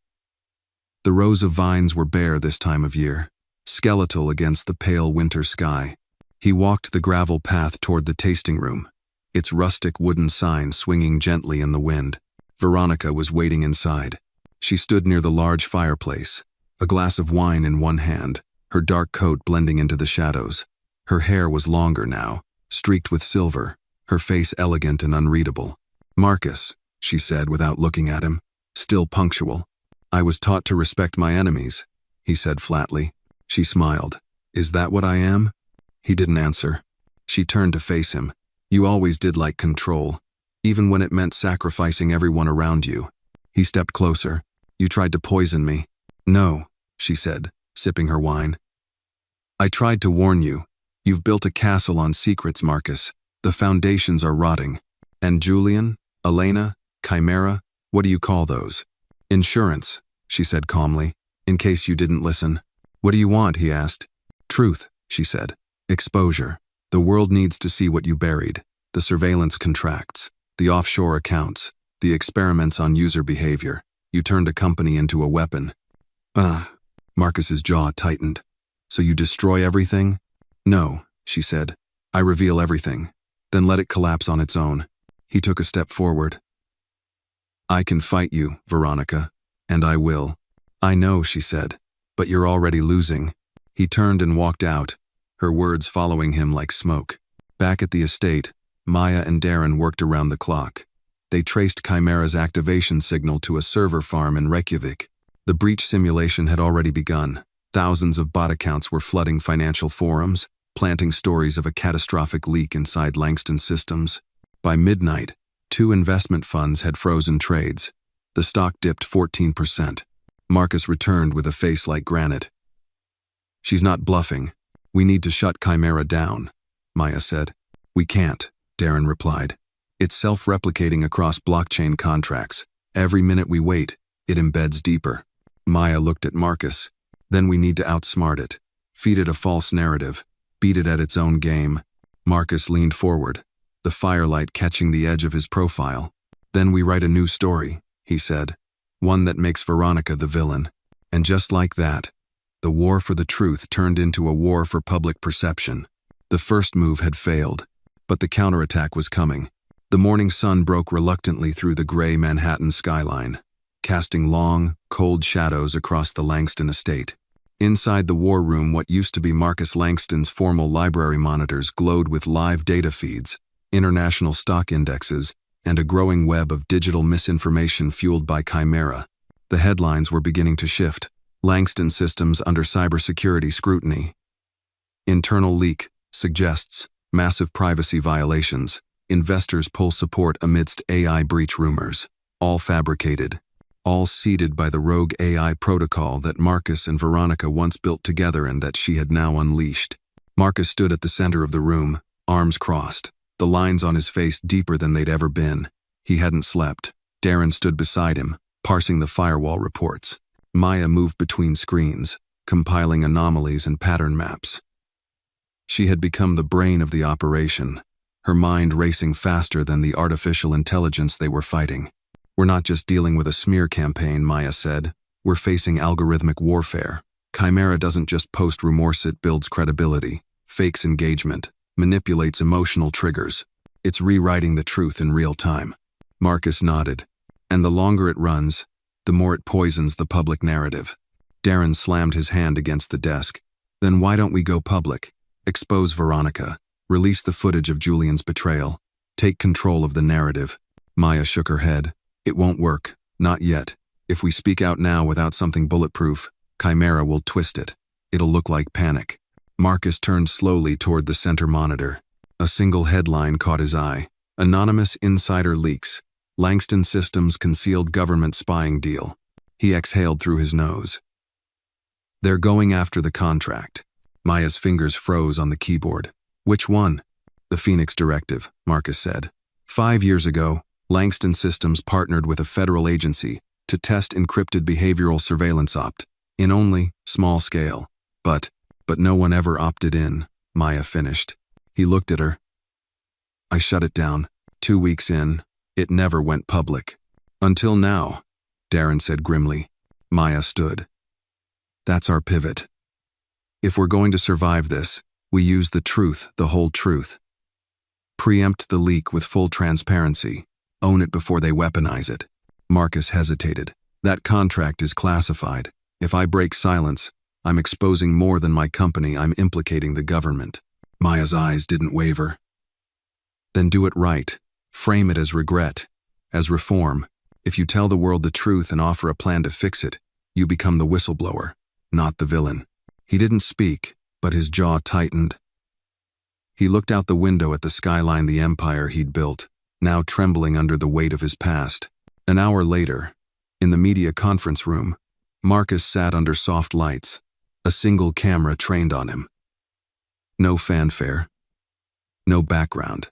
The rows of vines were bare this time of year, skeletal against the pale winter sky. He walked the gravel path toward the tasting room. its rustic wooden sign swinging gently in the wind. Veronica was waiting inside. She stood near the large fireplace, a glass of wine in one hand, her dark coat blending into the shadows. Her hair was longer now, streaked with silver, her face elegant and unreadable. "Marcus," she said without looking at him, still punctual. "I was taught to respect my enemies," he said flatly. She smiled. "Is that what I am?" He didn't answer. She turned to face him. "You always did like control, even when it meant sacrificing everyone around you." He stepped closer. "You tried to poison me." "No," she said, sipping her wine. "I tried to warn you. You've built a castle on secrets, Marcus. The foundations are rotting. And Julian, Elena, Chimera, what do you call those?" "Insurance," she said calmly, "in case you didn't listen." "What do you want?" he asked. "Truth," she said. "Exposure. The world needs to see what you buried. The surveillance contracts, the offshore accounts, the experiments on user behavior. You turned a company into a weapon." Marcus's jaw tightened. "So you destroy everything?" "No," she said. "I reveal everything. Then let it collapse on its own." He took a step forward. "I can fight you, Veronica, and I will." "I know," she said, "but you're already losing." He turned and walked out, her words following him like smoke. Back at the estate, Maya and Darren worked around the clock. They traced Chimera's activation signal to a server farm in Reykjavik. The breach simulation had already begun. Thousands of bot accounts were flooding financial forums, planting stories of a catastrophic leak inside Langston Systems. By midnight, 2 investment funds had frozen trades. The stock dipped 14%. Marcus returned with a face like granite. "She's not bluffing. We need to shut Chimera down," Maya said. "We can't," Darren replied. "It's self-replicating across blockchain contracts. Every minute we wait, it embeds deeper." Maya looked at Marcus. "Then we need to outsmart it. Feed it a false narrative. Beat it at its own game." Marcus leaned forward, the firelight catching the edge of his profile. "Then we write a new story," he said. "One that makes Veronica the villain." And just like that, the war for the truth turned into a war for public perception. The first move had failed, but the counterattack was coming. The morning sun broke reluctantly through the gray Manhattan skyline, casting long, cold shadows across the Langston estate. Inside the war room, what used to be Marcus Langston's formal library monitors glowed with live data feeds, international stock indexes, and a growing web of digital misinformation fueled by Chimera. The headlines were beginning to shift. Langston Systems under cybersecurity scrutiny. Internal leak suggests massive privacy violations. Investors pull support amidst AI breach rumors. All fabricated. All seeded by the rogue AI protocol that Marcus and Veronica once built together and that she had now unleashed. Marcus stood at the center of the room, arms crossed, the lines on his face deeper than they'd ever been. He hadn't slept. Darren stood beside him, parsing the firewall reports. Maya moved between screens, compiling anomalies and pattern maps. She had become the brain of the operation, her mind racing faster than the artificial intelligence they were fighting. "We're not just dealing with a smear campaign," Maya said. "We're facing algorithmic warfare. Chimera doesn't just post remorse, it builds credibility, fakes engagement, manipulates emotional triggers. It's rewriting the truth in real time." Marcus nodded. "And the longer it runs, the more it poisons the public narrative." Darren slammed his hand against the desk. "Then why don't we go public? Expose Veronica. Release the footage of Julian's betrayal. Take control of the narrative." Maya shook her head. "It won't work. Not yet. If we speak out now without something bulletproof, Chimera will twist it. It'll look like panic." Marcus turned slowly toward the center monitor. A single headline caught his eye. "Anonymous insider leaks. Langston Systems concealed government spying deal." He exhaled through his nose. "They're going after the contract." Maya's fingers froze on the keyboard. "Which one?" "The Phoenix Directive," Marcus said. 5 years ago, Langston Systems partnered with a federal agency to test encrypted behavioral surveillance in only small scale. But no one ever opted in," Maya finished. He looked at her. "I shut it down. 2 weeks in, it never went public." "Until now," Darren said grimly. Maya stood. "That's our pivot. If we're going to survive this, we use the truth, the whole truth." Preempt the leak with full transparency. Own it before they weaponize it. Marcus hesitated. That contract is classified. If I break silence, I'm exposing more than my company. I'm implicating the government. Maya's eyes didn't waver. Then do it right. Frame it as regret, as reform. If you tell the world the truth and offer a plan to fix it, you become the whistleblower, not the villain. He didn't speak, but his jaw tightened. He looked out the window at the skyline, the empire he'd built, now trembling under the weight of his past. An hour later, in the media conference room, Marcus sat under soft lights, a single camera trained on him. No fanfare, no background.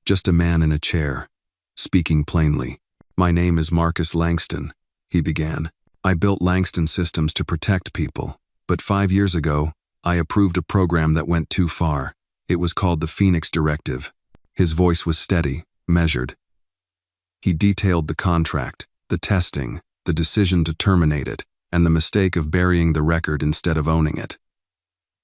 Just a man in a chair, speaking plainly. My name is Marcus Langston, he began. I built Langston Systems to protect people, but 5 years ago, I approved a program that went too far. It was called the Phoenix Directive. His voice was steady, measured. He detailed the contract, the testing, the decision to terminate it, and the mistake of burying the record instead of owning it.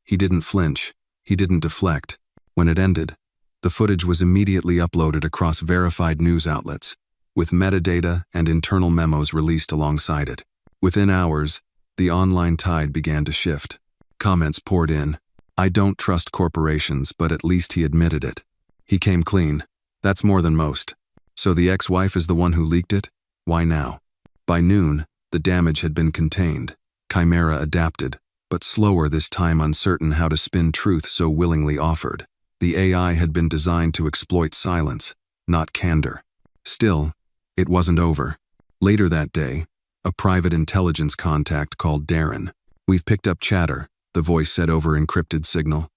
He didn't flinch. He didn't deflect. When it ended, the footage was immediately uploaded across verified news outlets, with metadata and internal memos released alongside it. Within hours, the online tide began to shift. Comments poured in. I don't trust corporations, but at least he admitted it. He came clean. That's more than most. So the ex-wife is the one who leaked it? Why now? By noon, the damage had been contained. Chimera adapted, but slower this time, uncertain how to spin truth so willingly offered. The AI had been designed to exploit silence, not candor. Still, it wasn't over. Later that day, a private intelligence contact called Darren. We've picked up chatter, the voice said over encrypted signal.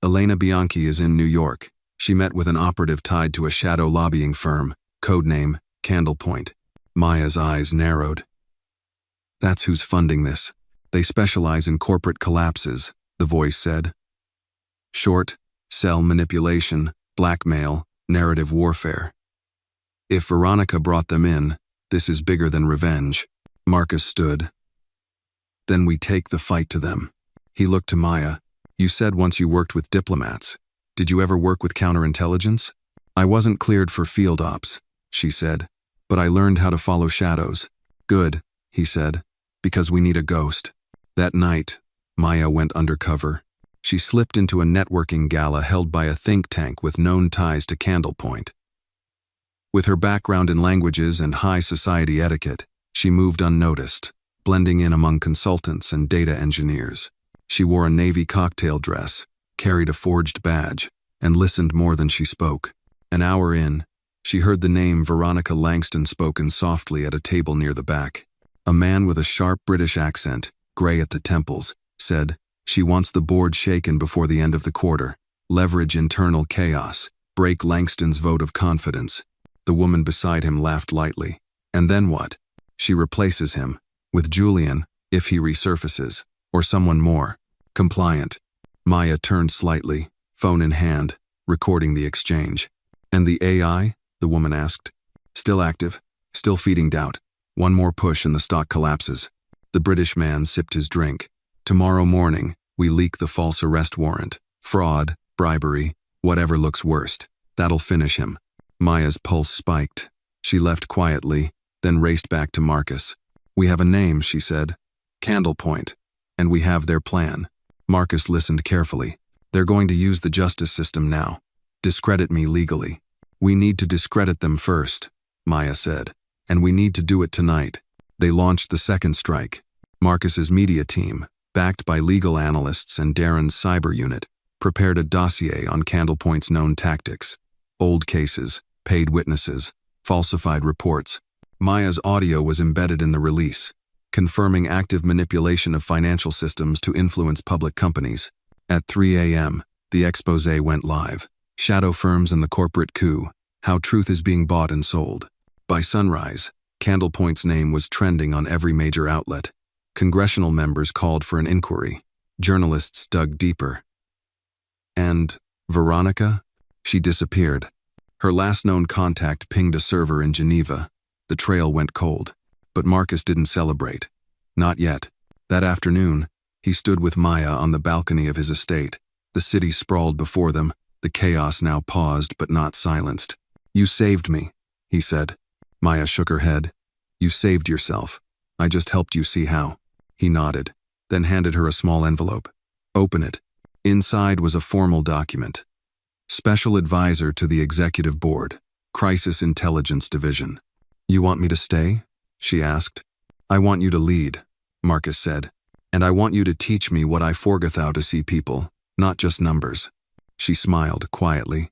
Elena Bianchi is in New York. She met with an operative tied to a shadow lobbying firm, codename Candlepoint. Maya's eyes narrowed. That's who's funding this. They specialize in corporate collapses, the voice said. Short, cell manipulation, blackmail, narrative warfare. If Veronica brought them in, this is bigger than revenge. Marcus stood. Then we take the fight to them. He looked to Maya. You said once you worked with diplomats. Did you ever work with counterintelligence? I wasn't cleared for field ops, she said, but I learned how to follow shadows. Good, he said, because we need a ghost. That night, Maya went undercover. She slipped into a networking gala held by a think tank with known ties to Candlepoint. With her background in languages and high society etiquette, she moved unnoticed, blending in among consultants and data engineers. She wore a navy cocktail dress, carried a forged badge, and listened more than she spoke. An hour in, she heard the name Veronica Langston spoken softly at a table near the back. A man with a sharp British accent, gray at the temples, said, she wants the board shaken before the end of the quarter. Leverage internal chaos. Break Langston's vote of confidence. The woman beside him laughed lightly. And then what? She replaces him. With Julian, if he resurfaces. Or someone more. Compliant. Maya turned slightly, phone in hand, recording the exchange. And the AI? The woman asked. Still active. Still feeding doubt. One more push and the stock collapses. The British man sipped his drink. Tomorrow morning, we leak the false arrest warrant. Fraud, bribery, whatever looks worst. That'll finish him. Maya's pulse spiked. She left quietly, then raced back to Marcus. We have a name, she said. Candlepoint. And we have their plan. Marcus listened carefully. They're going to use the justice system now. Discredit me legally. We need to discredit them first, Maya said. And we need to do it tonight. They launched the second strike. Marcus's media team, backed by legal analysts and Darren's cyber unit, prepared a dossier on Candlepoint's known tactics. Old cases, paid witnesses, falsified reports. Maya's audio was embedded in the release, confirming active manipulation of financial systems to influence public companies. At 3 a.m., the expose went live. Shadow firms and the corporate coup, how truth is being bought and sold. By sunrise, Candlepoint's name was trending on every major outlet. Congressional members called for an inquiry. Journalists dug deeper. And Veronica? She disappeared. Her last known contact pinged a server in Geneva. The trail went cold. But Marcus didn't celebrate. Not yet. That afternoon, he stood with Maya on the balcony of his estate. The city sprawled before them, The chaos now paused but not silenced. "You saved me," he said. Maya shook her head. "You saved yourself. I just helped you see how." He nodded, then handed her a small envelope. "Open it." Inside was a formal document. Special Advisor to the Executive Board, Crisis Intelligence Division. "You want me to stay?" she asked. "I want you to lead," Marcus said. "And I want you to teach me what I forgethou to see people, not just numbers." She smiled quietly.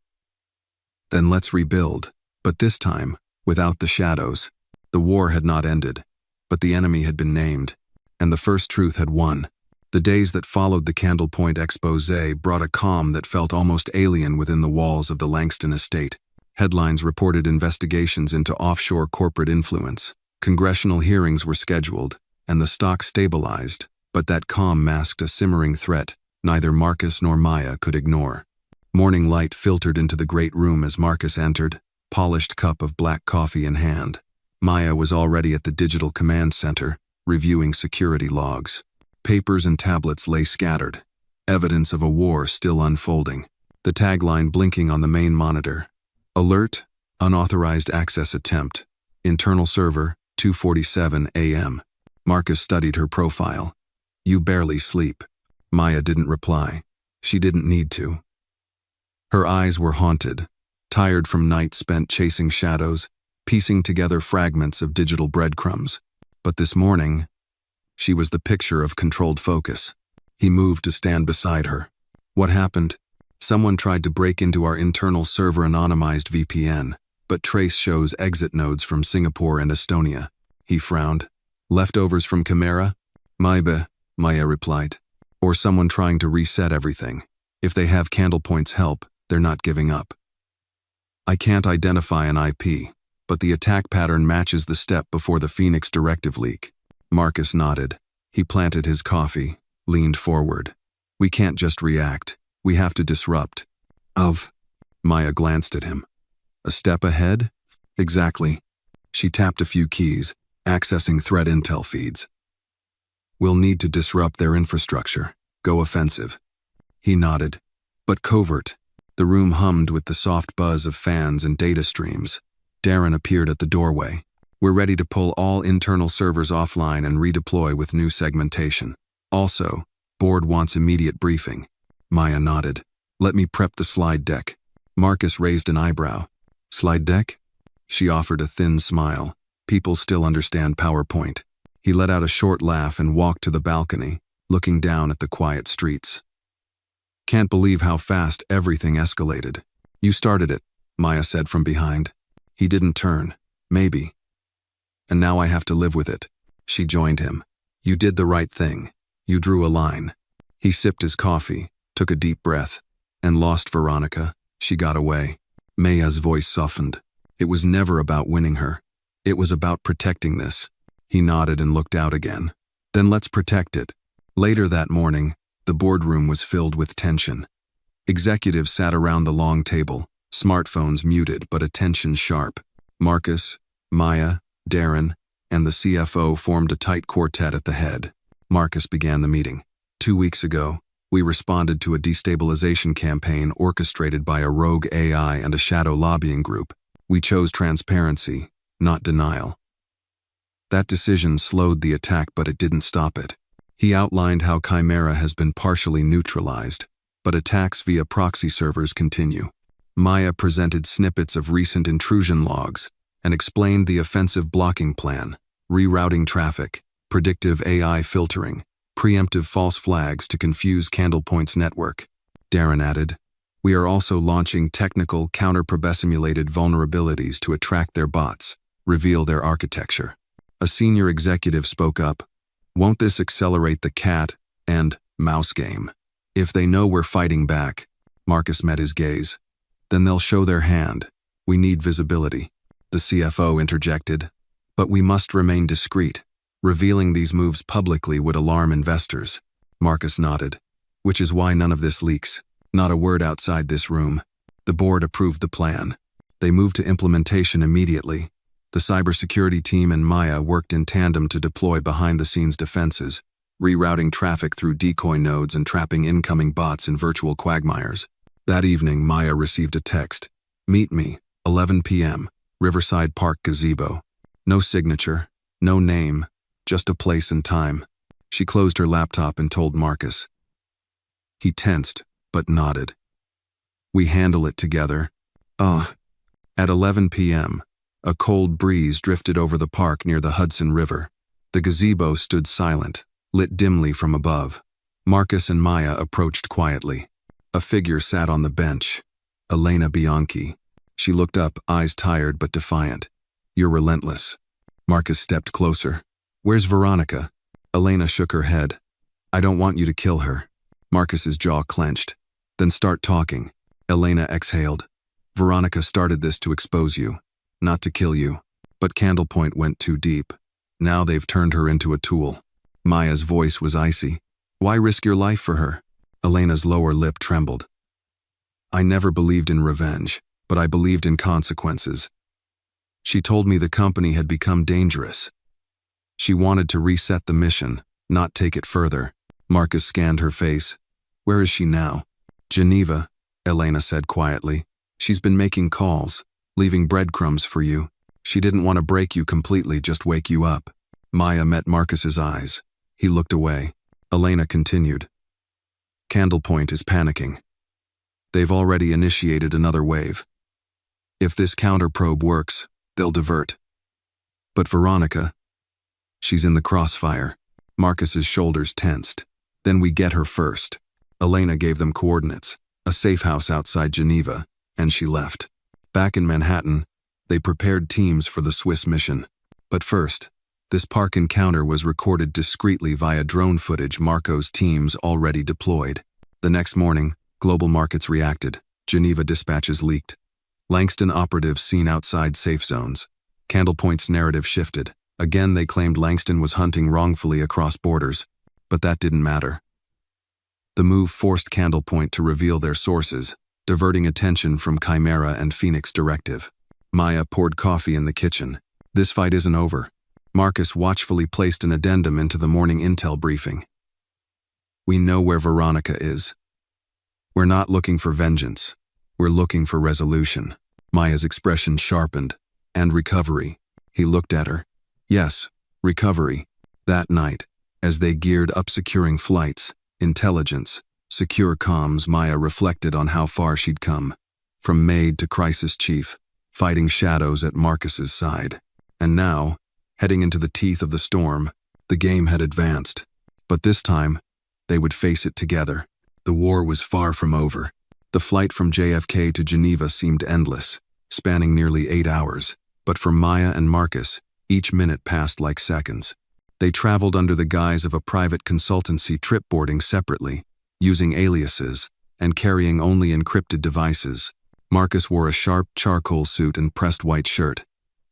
"Then let's rebuild, but this time, without the shadows." The war had not ended, but the enemy had been named, and the first truth had won. The days that followed the Candlepoint expose brought a calm that felt almost alien within the walls of the Langston estate. Headlines reported investigations into offshore corporate influence. Congressional hearings were scheduled, and the stock stabilized, but that calm masked a simmering threat neither Marcus nor Maya could ignore. Morning light filtered into the great room as Marcus entered, polished cup of black coffee in hand. Maya was already at the digital command center, reviewing security logs. Papers and tablets lay scattered, evidence of a war still unfolding. The tagline blinking on the main monitor. Alert, unauthorized access attempt. Internal server, 2:47 a.m. Marcus studied her profile. "You barely sleep." Maya didn't reply. She didn't need to. Her eyes were haunted, tired from nights spent chasing shadows, piecing together fragments of digital breadcrumbs. But this morning, she was the picture of controlled focus. He moved to stand beside her. "What happened?" "Someone tried to break into our internal server anonymized VPN, but trace shows exit nodes from Singapore and Estonia." He frowned. "Leftovers from Chimera?" "Maybe," Maya replied. "Or someone trying to reset everything. If they have Candlepoint's help, they're not giving up." "I can't identify an IP, but the attack pattern matches the step before the Phoenix directive leak." Marcus nodded. He planted his coffee, leaned forward. "We can't just react. We have to disrupt." Maya glanced at him. "A step ahead?" "Exactly." She tapped a few keys, accessing threat intel feeds. "We'll need to disrupt their infrastructure. Go offensive." He nodded. "But covert." The room hummed with the soft buzz of fans and data streams. Darren appeared at the doorway. "We're ready to pull all internal servers offline and redeploy with new segmentation. Also, board wants immediate briefing." Maya nodded. "Let me prep the slide deck." Marcus raised an eyebrow. "Slide deck?" She offered a thin smile. "People still understand PowerPoint." He let out a short laugh and walked to the balcony, looking down at the quiet streets. "Can't believe how fast everything escalated." "You started it," Maya said from behind. He didn't turn. "Maybe. And now I have to live with it." She joined him. "You did the right thing. You drew a line." He sipped his coffee, took a deep breath, and lost Veronica. She got away. Maya's voice softened. It was never about winning her. It was about protecting this. He nodded and looked out again. "Then let's protect it." Later that morning, the boardroom was filled with tension. Executives sat around the long table, smartphones muted but attention sharp. Marcus, Maya, Darren, and the CFO formed a tight quartet at the head. Marcus began the meeting. 2 weeks ago, we responded to a destabilization campaign orchestrated by a rogue AI and a shadow lobbying group. We chose transparency, not denial. That decision slowed the attack, but it didn't stop it. He outlined how Chimera has been partially neutralized, but attacks via proxy servers continue. Maya presented snippets of recent intrusion logs and explained the offensive blocking plan, rerouting traffic, predictive AI filtering, preemptive false flags to confuse Candlepoint's network. Darren added, "We are also launching technical counter-probe-simulated vulnerabilities to attract their bots, reveal their architecture." A senior executive spoke up. "Won't this accelerate the cat and mouse game? If they know we're fighting back," Marcus met his gaze, "then they'll show their hand. We need visibility." The CFO interjected, "But we must remain discreet. Revealing these moves publicly would alarm investors." Marcus nodded. "Which is why none of this leaks. Not a word outside this room." The board approved the plan. They moved to implementation immediately. The cybersecurity team and Maya worked in tandem to deploy behind-the-scenes defenses, rerouting traffic through decoy nodes and trapping incoming bots in virtual quagmires. That evening, Maya received a text. Meet me, 11 p.m., Riverside Park gazebo. No signature, no name, just a place and time. She closed her laptop and told Marcus. He tensed, but nodded. We handle it together. Ugh. At 11 p.m., a cold breeze drifted over the park near the Hudson River. The gazebo stood silent, lit dimly from above. Marcus and Maya approached quietly. A figure sat on the bench. Elena Bianchi. She looked up, eyes tired but defiant. You're relentless. Marcus stepped closer. Where's Veronica? Elena shook her head. I don't want you to kill her. Marcus's jaw clenched. Then start talking. Elena exhaled. Veronica started this to expose you, not to kill you. But Candlepoint went too deep. Now they've turned her into a tool. Maya's voice was icy. Why risk your life for her? Elena's lower lip trembled. I never believed in revenge, but I believed in consequences. She told me the company had become dangerous. She wanted to reset the mission, not take it further. Marcus scanned her face. Where is she now? Geneva, Elena said quietly. She's been making calls, leaving breadcrumbs for you. She didn't want to break you completely, just wake you up. Maya met Marcus's eyes. He looked away. Elena continued. Candlepoint is panicking. They've already initiated another wave. If this counterprobe works, they'll divert. But Veronica, she's in the crossfire. Marcus's shoulders tensed. Then we get her first. Elena gave them coordinates, a safe house outside Geneva, and she left. Back in Manhattan, they prepared teams for the Swiss mission. But first, this park encounter was recorded discreetly via drone footage Marco's teams already deployed. The next morning, global markets reacted. Geneva dispatches leaked. Langston operatives seen outside safe zones. Candlepoint's narrative shifted. Again, they claimed Langston was hunting wrongfully across borders. But that didn't matter. The move forced Candlepoint to reveal their sources, diverting attention from Chimera and Phoenix Directive. Maya poured coffee in the kitchen. This fight isn't over. Marcus watchfully placed an addendum into the morning intel briefing. We know where Veronica is. We're not looking for vengeance. We're looking for resolution. Maya's expression sharpened. And recovery. He looked at her. Yes, recovery. That night, as they geared up securing flights, intelligence, secure comms, Maya reflected on how far she'd come. From Maid to crisis chief, fighting shadows at Marcus's side. And now, heading into the teeth of the storm, the game had advanced. But this time, they would face it together. The war was far from over. The flight from JFK to Geneva seemed endless, spanning nearly 8 hours. But for Maya and Marcus, each minute passed like seconds. They traveled under the guise of a private consultancy, tripboarding separately, using aliases, and carrying only encrypted devices. Marcus wore a sharp charcoal suit and pressed white shirt.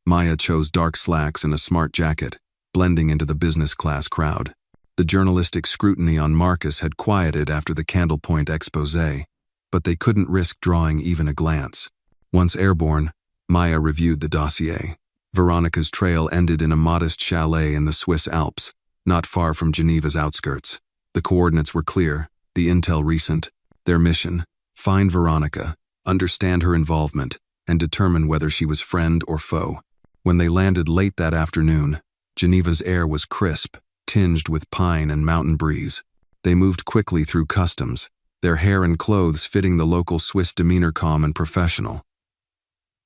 Maya chose dark slacks and a smart jacket, blending into the business class crowd. The journalistic scrutiny on Marcus had quieted after the Candlepoint expose, but they couldn't risk drawing even a glance. Once airborne, Maya reviewed the dossier. Veronica's trail ended in a modest chalet in the Swiss Alps, not far from Geneva's outskirts. The coordinates were clear, the intel recent. Their mission: find Veronica, understand her involvement, and determine whether she was friend or foe. When they landed late that afternoon, Geneva's air was crisp, tinged with pine and mountain breeze. They moved quickly through customs, their hair and clothes fitting the local Swiss demeanor, calm and professional.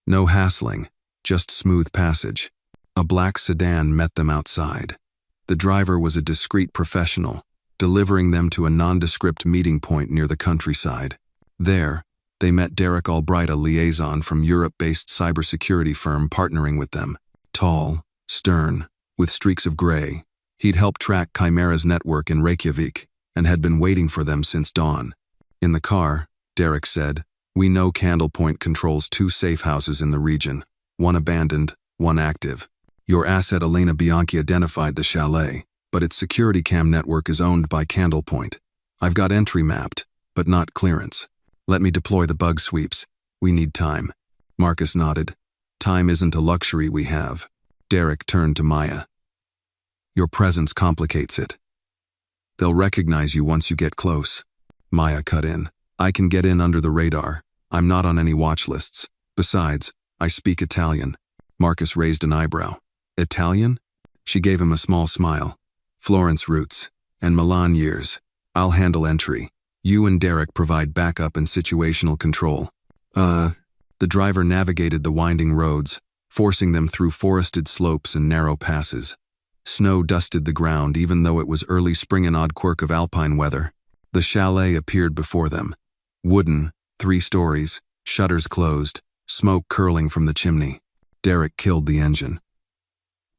No hassling, just smooth passage. A black sedan met them outside. The driver was a discreet professional, delivering them to a nondescript meeting point near the countryside. There, they met Derek Albright, a liaison from Europe-based cybersecurity firm partnering with them. Tall, stern, with streaks of gray, he'd helped track Chimera's network in Reykjavik and had been waiting for them since dawn. In the car, Derek said, "We know Candlepoint controls 2 safe houses in the region, one abandoned, one active. Your asset Elena Bianchi identified the chalet, but its security cam network is owned by Candlepoint. I've got entry mapped, but not clearance. Let me deploy the bug sweeps. We need time." Marcus nodded. "Time isn't a luxury we have." Derek turned to Maya. "Your presence complicates it. They'll recognize you once you get close." Maya cut in. I can get in under the radar. I'm not on any watch lists. Besides, I speak Italian. Marcus raised an eyebrow. Italian? She gave him a small smile. Florence roots. And Milan years. I'll handle entry. You and Derek provide backup and situational control. The driver navigated the winding roads, forcing them through forested slopes and narrow passes. Snow dusted the ground even though it was early spring, an odd quirk of alpine weather. The chalet appeared before them. Wooden, 3 stories, shutters closed, smoke curling from the chimney. Derek killed the engine.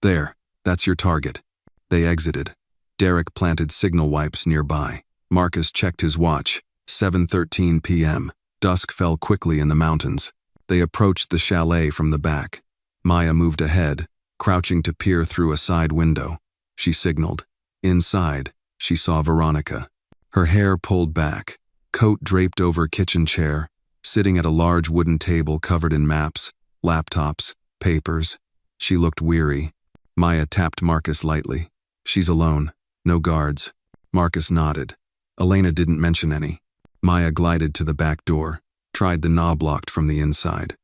There, that's your target. They exited. Derek planted signal wipes nearby. Marcus checked his watch. 7:13 p.m. Dusk fell quickly in the mountains. They approached the chalet from the back. Maya moved ahead, crouching to peer through a side window. She signaled. Inside, she saw Veronica. Her hair pulled back, coat draped over kitchen chair, sitting at a large wooden table covered in maps, laptops, papers. She looked weary. Maya tapped Marcus lightly. She's alone. No guards. Marcus nodded. Elena didn't mention any. Maya glided to the back door, tried the knob locked from the inside.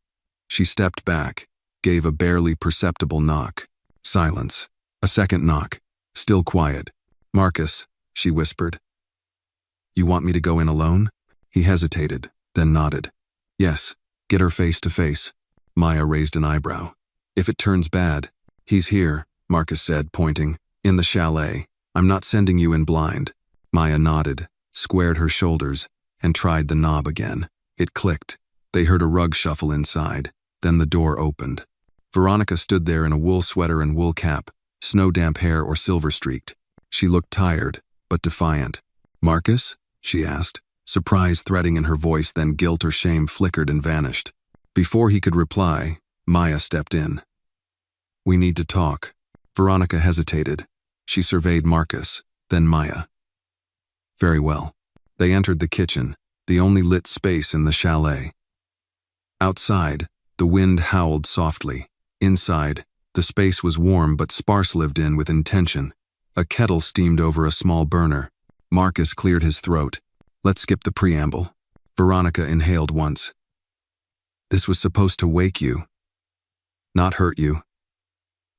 She stepped back, gave a barely perceptible knock. Silence. A second knock. Still quiet. Marcus, she whispered. You want me to go in alone? He hesitated, then nodded. Yes, get her face to face. Maya raised an eyebrow. If it turns bad, he's here, Marcus said, pointing. In the chalet. I'm not sending you in blind. Maya nodded, squared her shoulders, and tried the knob again. It clicked. They heard a rug shuffle inside. Then the door opened. Veronica stood there in a wool sweater and wool cap, snow-damp hair or silver-streaked. She looked tired, but defiant. Marcus? She asked, surprise threading in her voice, then guilt or shame flickered and vanished. Before he could reply, Maya stepped in. We need to talk. Veronica hesitated. She surveyed Marcus, then Maya. Very well. They entered the kitchen, the only lit space in the chalet. Outside, the wind howled softly. Inside, the space was warm but sparse, lived in with intention. A kettle steamed over a small burner. Marcus cleared his throat. Let's skip the preamble. Veronica inhaled once. This was supposed to wake you, not hurt you.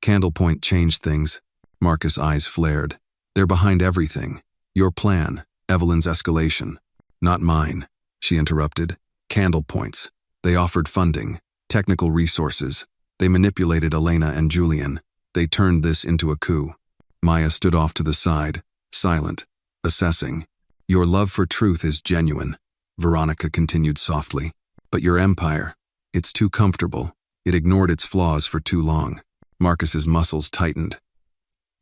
Candlepoint changed things. Marcus' eyes flared. They're behind everything. Your plan, Evelyn's escalation. Not mine, she interrupted. Candlepoint's. They offered funding, technical resources. They manipulated Elena and Julian. They turned this into a coup. Maya stood off to the side, silent, assessing. Your love for truth is genuine, Veronica continued softly. But your empire, it's too comfortable. It ignored its flaws for too long. Marcus's muscles tightened.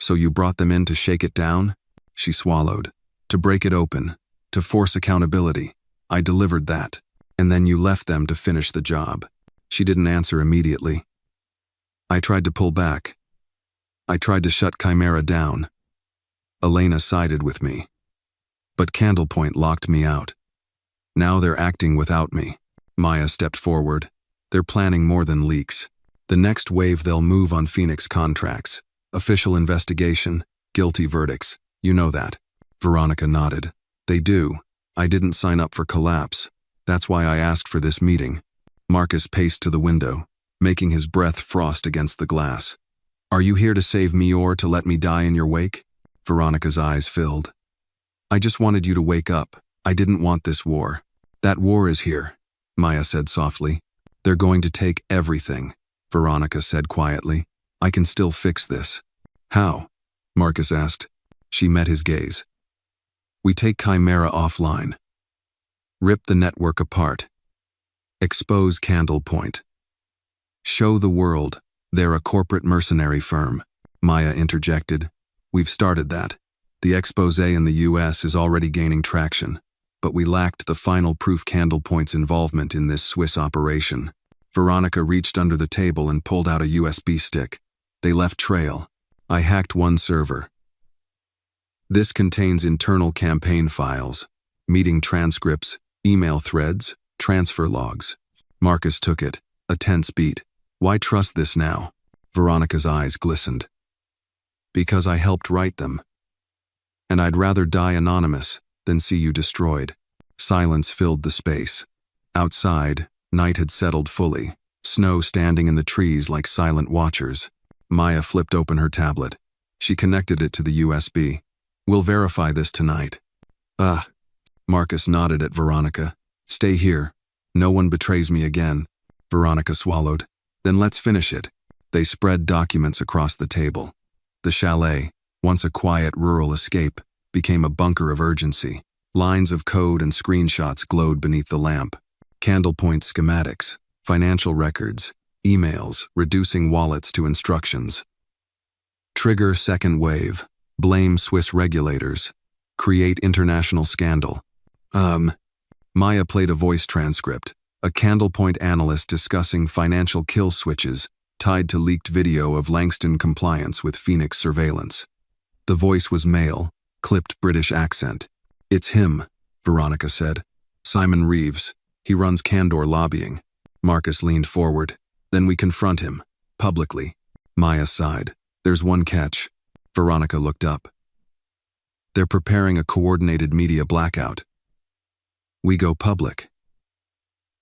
So you brought them in to shake it down? She swallowed. To break it open, to force accountability. I delivered that. And then you left them to finish the job. She didn't answer immediately. I tried to pull back. I tried to shut Chimera down. Elena sided with me. But Candlepoint locked me out. Now they're acting without me. Maya stepped forward. They're planning more than leaks. The next wave they'll move on Phoenix contracts. Official investigation, guilty verdicts. You know that. Veronica nodded. They do. I didn't sign up for collapse. That's why I asked for this meeting. Marcus paced to the window, making his breath frost against the glass. Are you here to save me or to let me die in your wake? Veronica's eyes filled. I just wanted you to wake up. I didn't want this war. That war is here, Maya said softly. They're going to take everything, Veronica said quietly. I can still fix this. How? Marcus asked. She met his gaze. We take Chimera offline. Rip the network apart. Expose Candlepoint. Show the world they're a corporate mercenary firm. Maya interjected. We've started that. The expose in the US is already gaining traction, but we lacked the final proof Candlepoint's involvement in this Swiss operation. Veronica reached under the table and pulled out a USB stick. They left trail. I hacked one server. This contains internal campaign files, meeting transcripts, email threads, transfer logs. Marcus took it, a tense beat. Why trust this now? Veronica's eyes glistened. Because I helped write them. And I'd rather die anonymous than see you destroyed. Silence filled the space. Outside, night had settled fully, snow standing in the trees like silent watchers. Maya flipped open her tablet. She connected it to the USB. "We'll verify this tonight." Marcus nodded at Veronica. "Stay here. No one betrays me again." Veronica swallowed. "Then let's finish it." They spread documents across the table. The chalet, once a quiet rural escape, became a bunker of urgency. Lines of code and screenshots glowed beneath the lamp. Candlepoint schematics, financial records, emails, reducing wallets to instructions. Trigger second wave. Blame Swiss regulators. Create international scandal. Maya played a voice transcript. A Candlepoint analyst discussing financial kill switches tied to leaked video of Langston compliance with Phoenix surveillance. The voice was male, clipped British accent. "It's him," Veronica said. "Simon Reeves. He runs Candor lobbying." Marcus leaned forward. "Then we confront him. Publicly." Maya sighed. "There's one catch." Veronica looked up. "They're preparing a coordinated media blackout. We go public.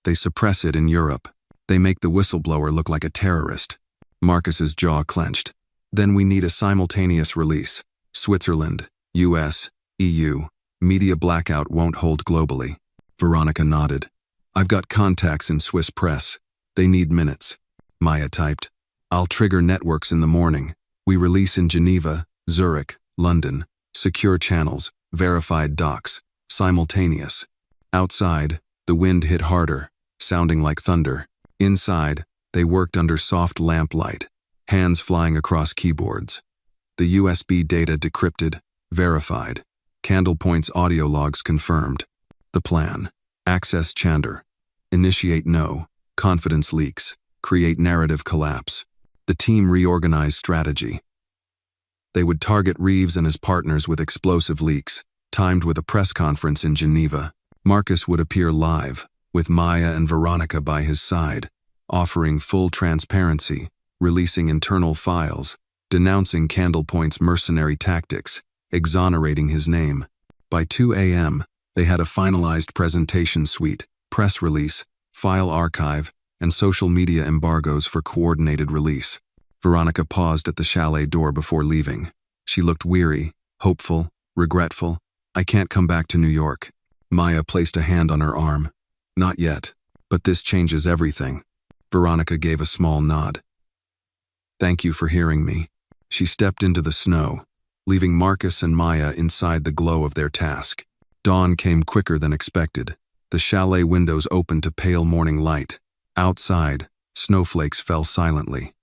They suppress it in Europe. They make the whistleblower look like a terrorist." Marcus's jaw clenched. "Then we need a simultaneous release. Switzerland, US, EU. Media blackout won't hold globally." Veronica nodded. "I've got contacts in Swiss press. They need minutes." Maya typed. "I'll trigger networks in the morning. We release in Geneva, Zurich, London. Secure channels, verified docs, simultaneous." Outside, the wind hit harder, sounding like thunder. Inside, they worked under soft lamplight, hands flying across keyboards. The USB data decrypted, verified. Candlepoint's audio logs confirmed. The plan. Access Chander. Initiate no. Confidence leaks. Create narrative collapse. The team reorganized strategy. They would target Reeves and his partners with explosive leaks, timed with a press conference in Geneva. Marcus would appear live, with Maya and Veronica by his side, offering full transparency, releasing internal files, denouncing Candlepoint's mercenary tactics, exonerating his name. By 2 a.m., they had a finalized presentation suite, press release, file archive, and social media embargoes for coordinated release. Veronica paused at the chalet door before leaving. She looked weary, hopeful, regretful. "I can't come back to New York." Maya placed a hand on her arm. "Not yet, but this changes everything." Veronica gave a small nod. "Thank you for hearing me." She stepped into the snow, leaving Marcus and Maya inside the glow of their task. Dawn came quicker than expected. The chalet windows opened to pale morning light. Outside, snowflakes fell silently.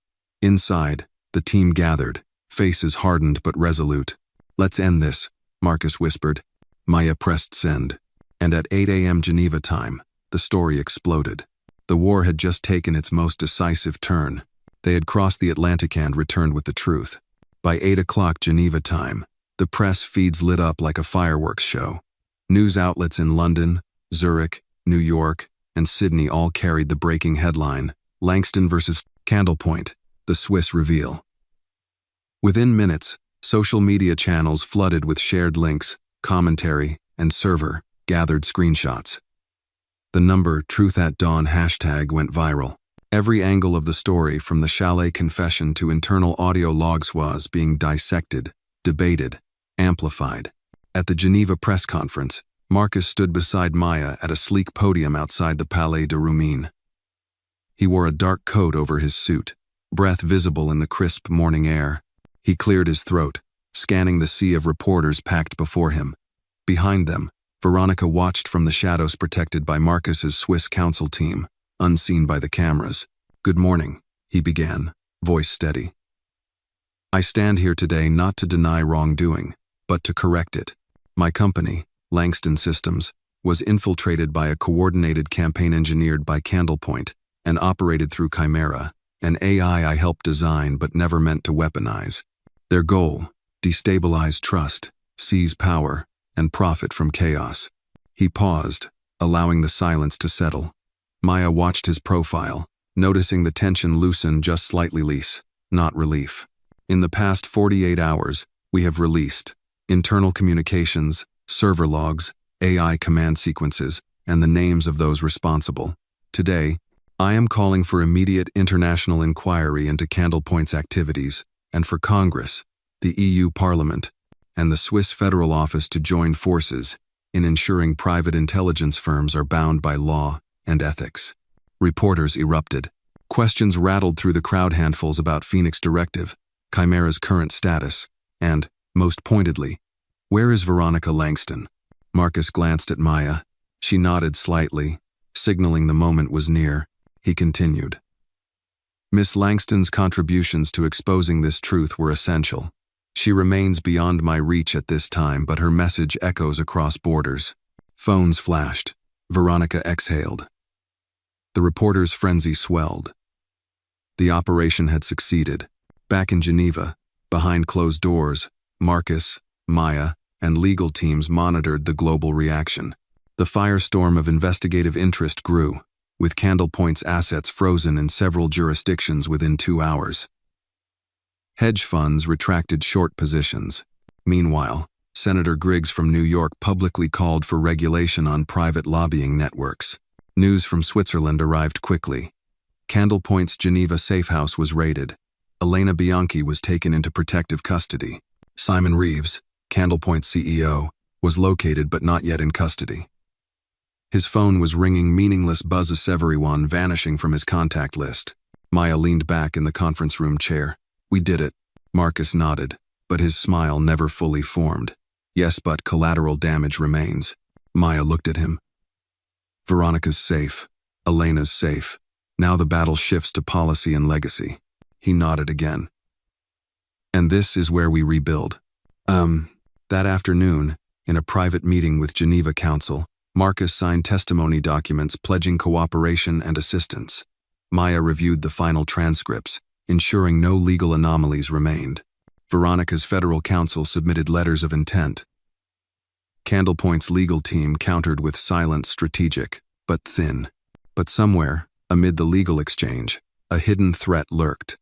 Inside, the team gathered, faces hardened but resolute. "Let's end this," Marcus whispered. Maya pressed send. And at 8 a.m. Geneva time, the story exploded. The war had just taken its most decisive turn. They had crossed the Atlantic and returned with the truth. By 8 o'clock Geneva time, the press feeds lit up like a fireworks show. News outlets in London, Zurich, New York, and Sydney all carried the breaking headline, "Langston versus Candlepoint, the Swiss reveal." Within minutes, social media channels flooded with shared links, commentary, and server-gathered screenshots. The number #TruthAtDawn hashtag went viral. Every angle of the story, from the chalet confession to internal audio logs, was being dissected, debated, amplified. At the Geneva press conference, Marcus stood beside Maya at a sleek podium outside the Palais de Rumine. He wore a dark coat over his suit, breath visible in the crisp morning air. He cleared his throat, scanning the sea of reporters packed before him. Behind them, Veronica watched from the shadows protected by Marcus's Swiss counsel team, unseen by the cameras. "Good morning," he began, voice steady. "I stand here today not to deny wrongdoing, but to correct it. My company, Langston Systems, was infiltrated by a coordinated campaign engineered by Candlepoint and operated through Chimera, an AI I helped design but never meant to weaponize. Their goal: destabilize trust, seize power, and profit from chaos." He paused, allowing the silence to settle. Maya watched his profile, noticing the tension loosen just slightly. Lease, not relief. "In the past 48 hours, we have released internal communications, server logs, AI command sequences, and the names of those responsible. Today, I am calling for immediate international inquiry into Candlepoint's activities, and for Congress, the EU Parliament, and the Swiss Federal Office to join forces in ensuring private intelligence firms are bound by law and ethics. Reporters erupted. Questions rattled through the crowd, handfuls about Phoenix Directive, Chimera's current status, and, most pointedly, where is Veronica Langston? Marcus glanced at Maya. She nodded slightly, signaling the moment was near. He continued. Miss Langston's contributions to exposing this truth were essential. She remains beyond my reach at this time, but her message echoes across borders. Phones flashed. Veronica exhaled. The reporter's frenzy swelled. The operation had succeeded. Back in Geneva, behind closed doors, Marcus, Maya, and legal teams monitored the global reaction. The firestorm of investigative interest grew, with Candlepoint's assets frozen in several jurisdictions within 2 hours. Hedge funds retracted short positions. Meanwhile, Senator Griggs from New York publicly called for regulation on private lobbying networks. News from Switzerland arrived quickly. Candlepoint's Geneva safehouse was raided. Elena Bianchi was taken into protective custody. Simon Reeves, Candlepoint's CEO, was located but not yet in custody. His phone was ringing, meaningless buzz, everyone vanishing from his contact list. Maya leaned back in the conference room chair. We did it. Marcus nodded, but his smile never fully formed. Yes, but collateral damage remains. Maya looked at him. Veronica's safe. Elena's safe. Now the battle shifts to policy and legacy. He nodded again. And this is where we rebuild. That afternoon, in a private meeting with Geneva Council, Marcus signed testimony documents pledging cooperation and assistance. Maya reviewed the final transcripts, ensuring no legal anomalies remained. Veronica's federal counsel submitted letters of intent. Candlepoint's legal team countered with silent, strategic, but thin. But somewhere, amid the legal exchange, a hidden threat lurked.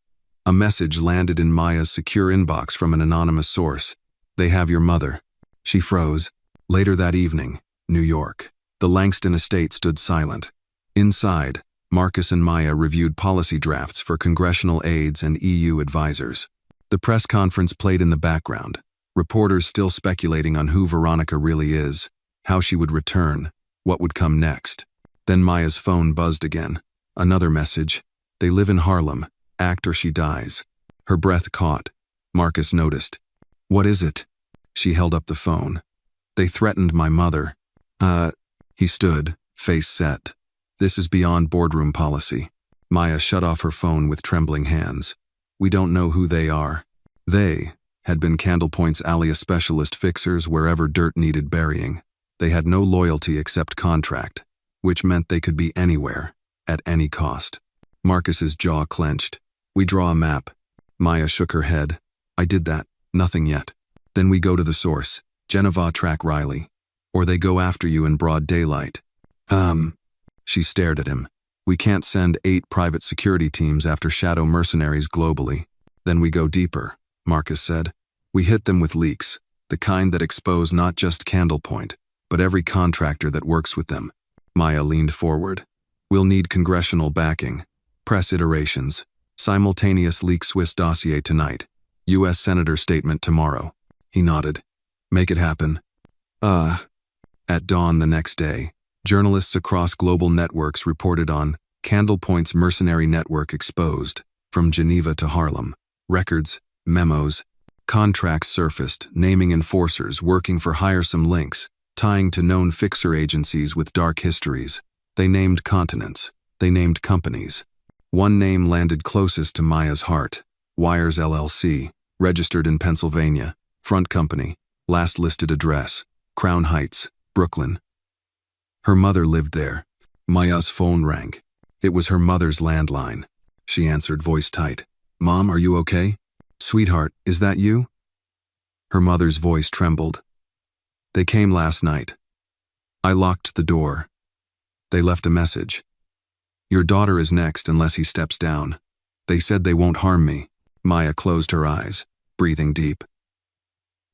A message landed in Maya's secure inbox from an anonymous source. They have your mother. She froze. Later that evening, New York. The Langston estate stood silent. Inside, Marcus and Maya reviewed policy drafts for congressional aides and EU advisors. The press conference played in the background, reporters still speculating on who Veronica really is, how she would return, what would come next. Then Maya's phone buzzed again. Another message. They live in Harlem. Act or she dies. Her breath caught. Marcus noticed. What is it? She held up the phone. They threatened my mother. He stood, face set. This is beyond boardroom policy. Maya shut off her phone with trembling hands. We don't know who they are. They had been Candlepoint's alias specialist fixers wherever dirt needed burying. They had no loyalty except contract, which meant they could be anywhere, at any cost. Marcus's jaw clenched. We draw a map. Maya shook her head. I did that. Nothing yet. Then we go to the source. Geneva track Riley. Or they go after you in broad daylight. She stared at him. We can't send 8 private security teams after shadow mercenaries globally. Then we go deeper, Marcus said. We hit them with leaks, the kind that expose not just Candlepoint, but every contractor that works with them. Maya leaned forward. We'll need congressional backing. Press iterations. Simultaneous leak Swiss dossier tonight. U.S. Senator statement tomorrow. He nodded. Make it happen. At dawn the next day, journalists across global networks reported on Candlepoint's mercenary network exposed, from Geneva to Harlem. Records, memos, contracts surfaced, naming enforcers working for hiresome links, tying to known fixer agencies with dark histories. They named continents. They named companies. One name landed closest to Maya's heart. Wires LLC, registered in Pennsylvania. Front company, last listed address, Crown Heights, Brooklyn. Her mother lived there. Maya's phone rang. It was her mother's landline. She answered, voice tight. Mom, are you okay? Sweetheart, is that you? Her mother's voice trembled. They came last night. I locked the door. They left a message. Your daughter is next unless he steps down. They said they won't harm me. Maya closed her eyes, breathing deep.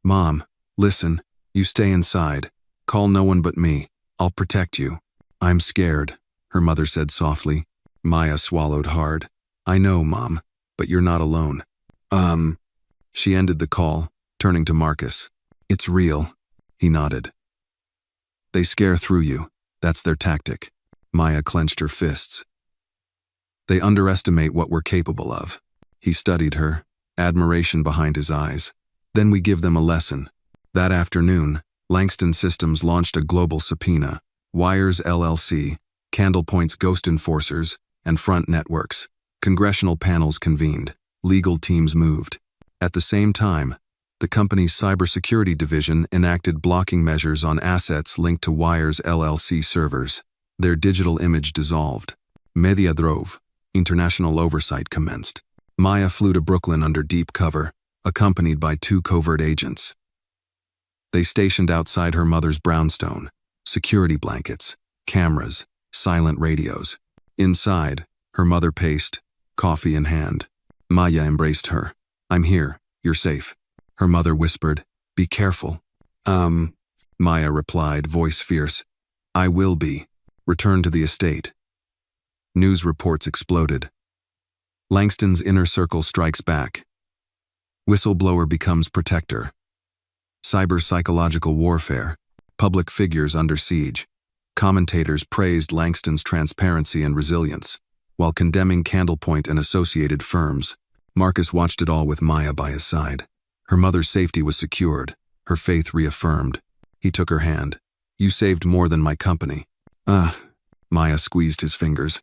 Mom, listen, you stay inside. Call no one but me. I'll protect you. I'm scared, her mother said softly. Maya swallowed hard. I know, Mom, but you're not alone. She ended the call, turning to Marcus. It's real. He nodded. They scare through you. That's their tactic. Maya clenched her fists. They underestimate what we're capable of. He studied her, admiration behind his eyes. Then we give them a lesson. That afternoon, Langston Systems launched a global subpoena. Wires LLC, Candlepoint's Ghost Enforcers, and Front Networks. Congressional panels convened. Legal teams moved. At the same time, the company's cybersecurity division enacted blocking measures on assets linked to Wires LLC servers. Their digital image dissolved. Media drove. International oversight commenced. Maya flew to Brooklyn under deep cover, accompanied by 2 covert agents. They stationed outside her mother's brownstone. Security blankets, cameras, silent radios. Inside, her mother paced, coffee in hand. Maya embraced her. I'm here. You're safe. Her mother whispered, Be careful. Maya replied, voice fierce. I will be. Return to the estate. News reports exploded. Langston's inner circle strikes back. Whistleblower becomes protector. Cyber psychological warfare. Public figures under siege. Commentators praised Langston's transparency and resilience, while condemning Candlepoint and associated firms. Marcus watched it all with Maya by his side. Her mother's safety was secured, her faith reaffirmed. He took her hand. You saved more than my company. Maya squeezed his fingers.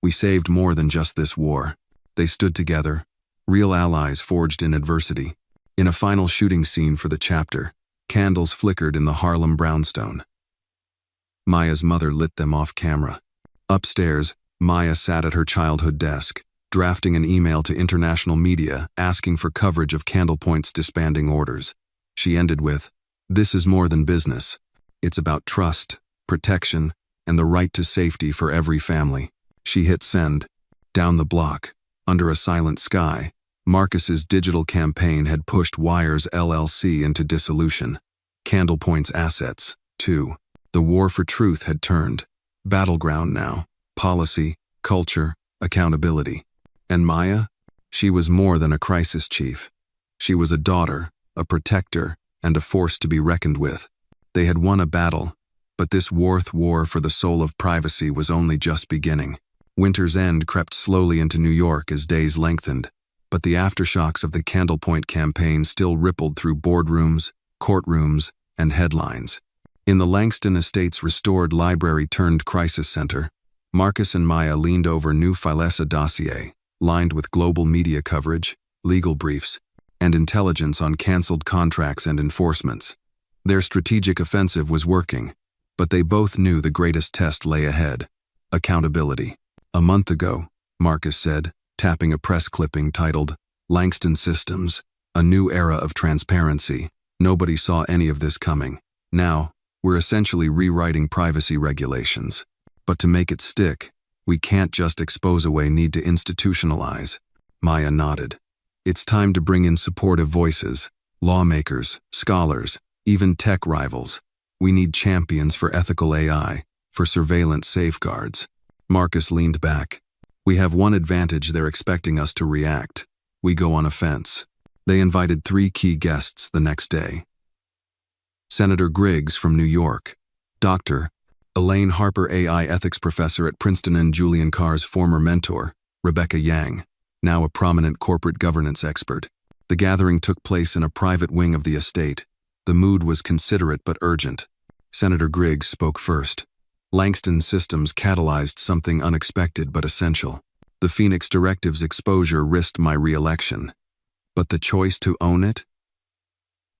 We saved more than just this war. They stood together, real allies forged in adversity. In a final shooting scene for the chapter, candles flickered in the Harlem brownstone. Maya's mother lit them off camera. Upstairs, Maya sat at her childhood desk, drafting an email to international media asking for coverage of Candlepoint's disbanding orders. She ended with, This is more than business. It's about trust, protection, and the right to safety for every family. She hit send. Down the block, under a silent sky, Marcus's digital campaign had pushed Wires LLC into dissolution. Candlepoint's assets, too. The war for truth had turned. Battleground now. Policy, culture, accountability. And Maya? She was more than a crisis chief. She was a daughter, a protector, and a force to be reckoned with. They had won a battle, but this war for the soul of privacy was only just beginning. Winter's end crept slowly into New York as days lengthened, but the aftershocks of the Candlepoint campaign still rippled through boardrooms, courtrooms, and headlines. In the Langston Estate's restored library-turned-crisis center, Marcus and Maya leaned over new Philesa dossier, lined with global media coverage, legal briefs, and intelligence on canceled contracts and enforcements. Their strategic offensive was working, but they both knew the greatest test lay ahead: accountability. A month ago, Marcus said, tapping a press clipping titled, Langston Systems, A New Era of Transparency. Nobody saw any of this coming. Now, we're essentially rewriting privacy regulations. But to make it stick, we can't just expose away, need to institutionalize. Maya nodded. It's time to bring in supportive voices, lawmakers, scholars, even tech rivals. We need champions for ethical AI, for surveillance safeguards. Marcus leaned back. We have one advantage: they're expecting us to react. We go on offense. They invited 3 key guests the next day. Senator Griggs from New York, Dr. Elaine Harper, AI ethics professor at Princeton, and Julian Carr's former mentor, Rebecca Yang, now a prominent corporate governance expert. The gathering took place in a private wing of the estate. The mood was considerate but urgent. Senator Griggs spoke first. Langston Systems catalyzed something unexpected but essential. The Phoenix Directive's exposure risked my re-election. But the choice to own it?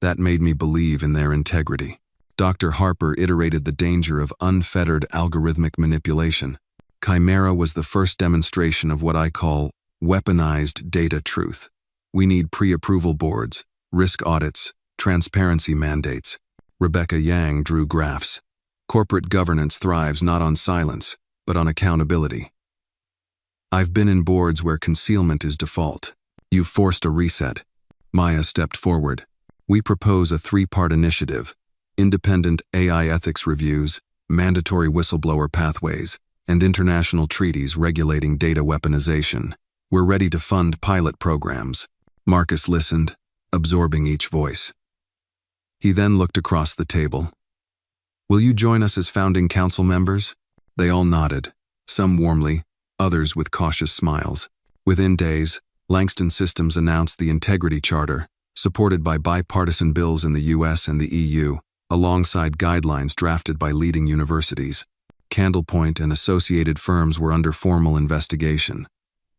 That made me believe in their integrity. Dr. Harper iterated the danger of unfettered algorithmic manipulation. Chimera was the first demonstration of what I call weaponized data truth. We need pre-approval boards, risk audits, transparency mandates. Rebecca Yang drew graphs. Corporate governance thrives not on silence, but on accountability. I've been in boards where concealment is default. You've forced a reset. Maya stepped forward. We propose a 3-part initiative: independent AI ethics reviews, mandatory whistleblower pathways, and international treaties regulating data weaponization. We're ready to fund pilot programs. Marcus listened, absorbing each voice. He then looked across the table. Will you join us as founding council members? They all nodded, some warmly, others with cautious smiles. Within days, Langston Systems announced the Integrity Charter, supported by bipartisan bills in the US and the EU, alongside guidelines drafted by leading universities. Candlepoint and associated firms were under formal investigation.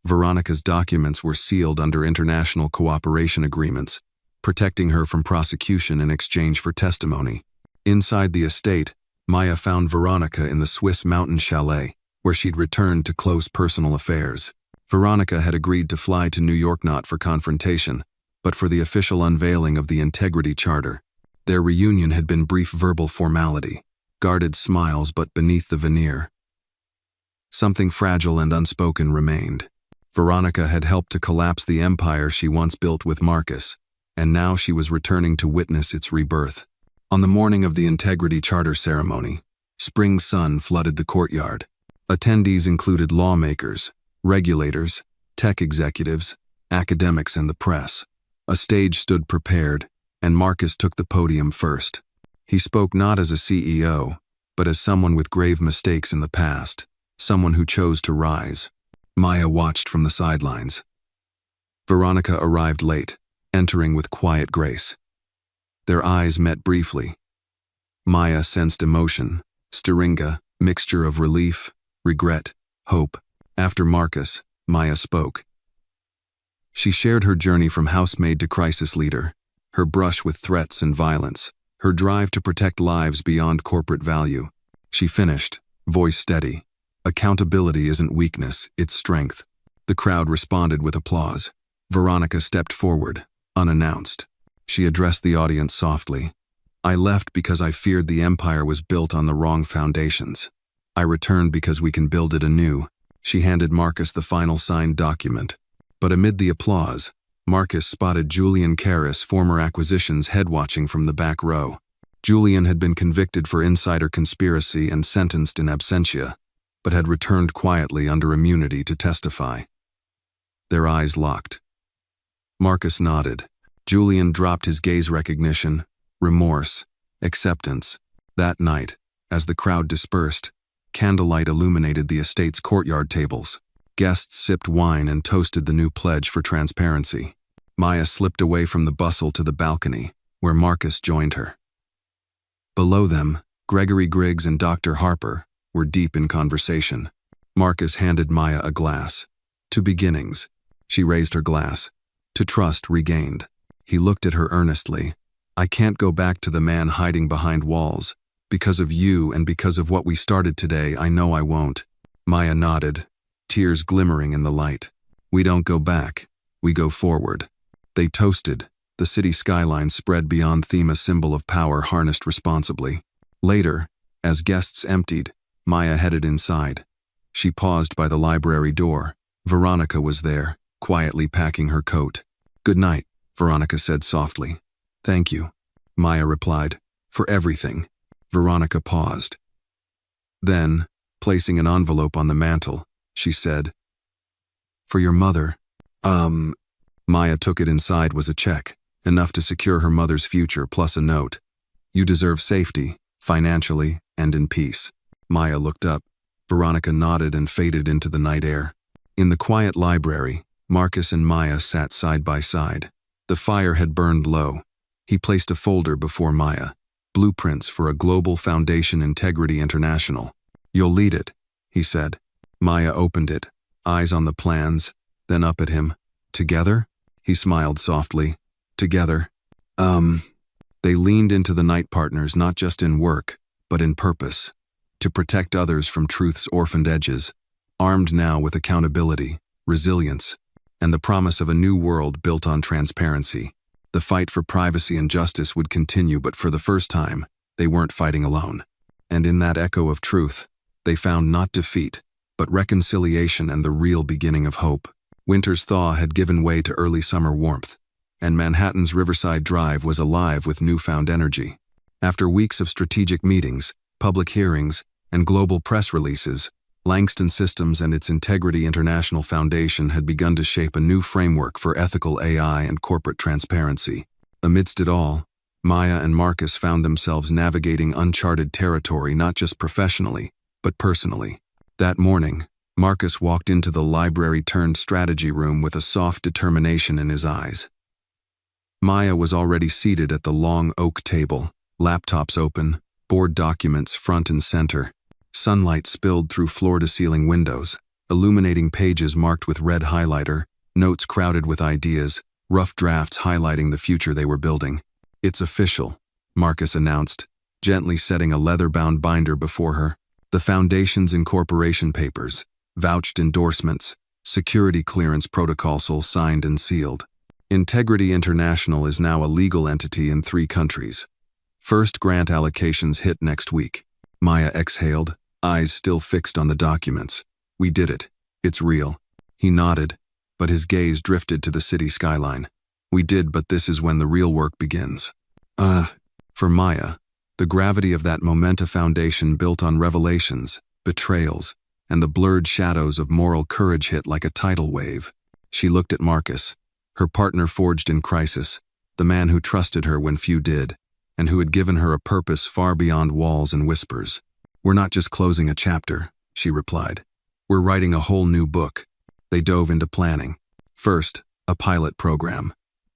Veronica's documents were sealed under international cooperation agreements, protecting her from prosecution in exchange for testimony. Inside the estate, Maya found Veronica in the Swiss mountain chalet, where she'd returned to close personal affairs. Veronica had agreed to fly to New York not for confrontation, but for the official unveiling of the Integrity Charter. Their reunion had been brief verbal formality, guarded smiles but beneath the veneer. Something fragile and unspoken remained. Veronica had helped to collapse the empire she once built with Marcus, and now she was returning to witness its rebirth. On the morning of the Integrity Charter ceremony, spring sun flooded the courtyard. Attendees included lawmakers, regulators, tech executives, academics, and the press. A stage stood prepared, and Marcus took the podium first. He spoke not as a CEO, but as someone with grave mistakes in the past, someone who chose to rise. Maya watched from the sidelines. Veronica arrived late, entering with quiet grace. Their eyes met briefly. Maya sensed emotion, Styringa, mixture of relief, regret, hope. After Marcus, Maya spoke. She shared her journey from housemaid to crisis leader, her brush with threats and violence, her drive to protect lives beyond corporate value. She finished, voice steady. Accountability isn't weakness, it's strength. The crowd responded with applause. Veronica stepped forward, unannounced. She addressed the audience softly. I left because I feared the empire was built on the wrong foundations. I returned because we can build it anew. She handed Marcus the final signed document. But amid the applause, Marcus spotted Julian Karras, former Acquisitions head, watching from the back row. Julian had been convicted for insider conspiracy and sentenced in absentia, but had returned quietly under immunity to testify. Their eyes locked. Marcus nodded. Julian dropped his gaze. Recognition, remorse, acceptance. That night, as the crowd dispersed, candlelight illuminated the estate's courtyard tables. Guests sipped wine and toasted the new pledge for transparency. Maya slipped away from the bustle to the balcony, where Marcus joined her. Below them, Gregory Griggs and Dr. Harper were deep in conversation. Marcus handed Maya a glass. To beginnings. She raised her glass. To trust regained. He looked at her earnestly. I can't go back to the man hiding behind walls. Because of you and because of what we started today, I know I won't. Maya nodded, tears glimmering in the light. We don't go back. We go forward. They toasted. The city skyline spread beyond them, a symbol of power harnessed responsibly. Later, as guests emptied, Maya headed inside. She paused by the library door. Veronica was there, quietly packing her coat. Good night, Veronica said softly. Thank you, Maya replied, for everything. Veronica paused. Then, placing an envelope on the mantel, she said, for your mother. Maya took it. Inside was a check, enough to secure her mother's future, plus a note. You deserve safety, financially and in peace. Maya looked up. Veronica nodded and faded into the night air. In the quiet library, Marcus and Maya sat side by side. The fire had burned low. He placed a folder before Maya. Blueprints for a Global Foundation, Integrity International. You'll lead it, he said. Maya opened it, eyes on the plans, then up at him. Together? He smiled softly. Together. They leaned into the night partners, not just in work, but in purpose. To protect others from truth's orphaned edges, armed now with accountability, resilience, and the promise of a new world built on transparency. The fight for privacy and justice would continue, but for the first time, they weren't fighting alone. And in that echo of truth, they found not defeat, but reconciliation and the real beginning of hope. Winter's thaw had given way to early summer warmth, and Manhattan's Riverside Drive was alive with newfound energy. After weeks of strategic meetings, public hearings, and global press releases, Langston Systems and its Integrity International Foundation had begun to shape a new framework for ethical AI and corporate transparency. Amidst it all, Maya and Marcus found themselves navigating uncharted territory not just professionally, but personally. That morning, Marcus walked into the library-turned-strategy room with a soft determination in his eyes. Maya was already seated at the long oak table, laptops open, board documents front and center. Sunlight spilled through floor-to-ceiling windows, illuminating pages marked with red highlighter, notes crowded with ideas, rough drafts highlighting the future they were building. "It's official," Marcus announced, gently setting a leather-bound binder before her. "The Foundation's incorporation papers, vouched endorsements, security clearance protocols all signed and sealed. Integrity International is now a legal entity in 3 countries. First grant allocations hit next week." Maya exhaled, eyes still fixed on the documents. "We did it. It's real." He nodded, but his gaze drifted to the city skyline. "We did, but this is when the real work begins." For Maya, the gravity of that Momenta foundation built on revelations, betrayals, and the blurred shadows of moral courage hit like a tidal wave. She looked at Marcus, her partner forged in crisis, the man who trusted her when few did, and who had given her a purpose far beyond walls and whispers. "We're not just closing a chapter," she replied. "We're writing a whole new book." They dove into planning. First, a pilot program.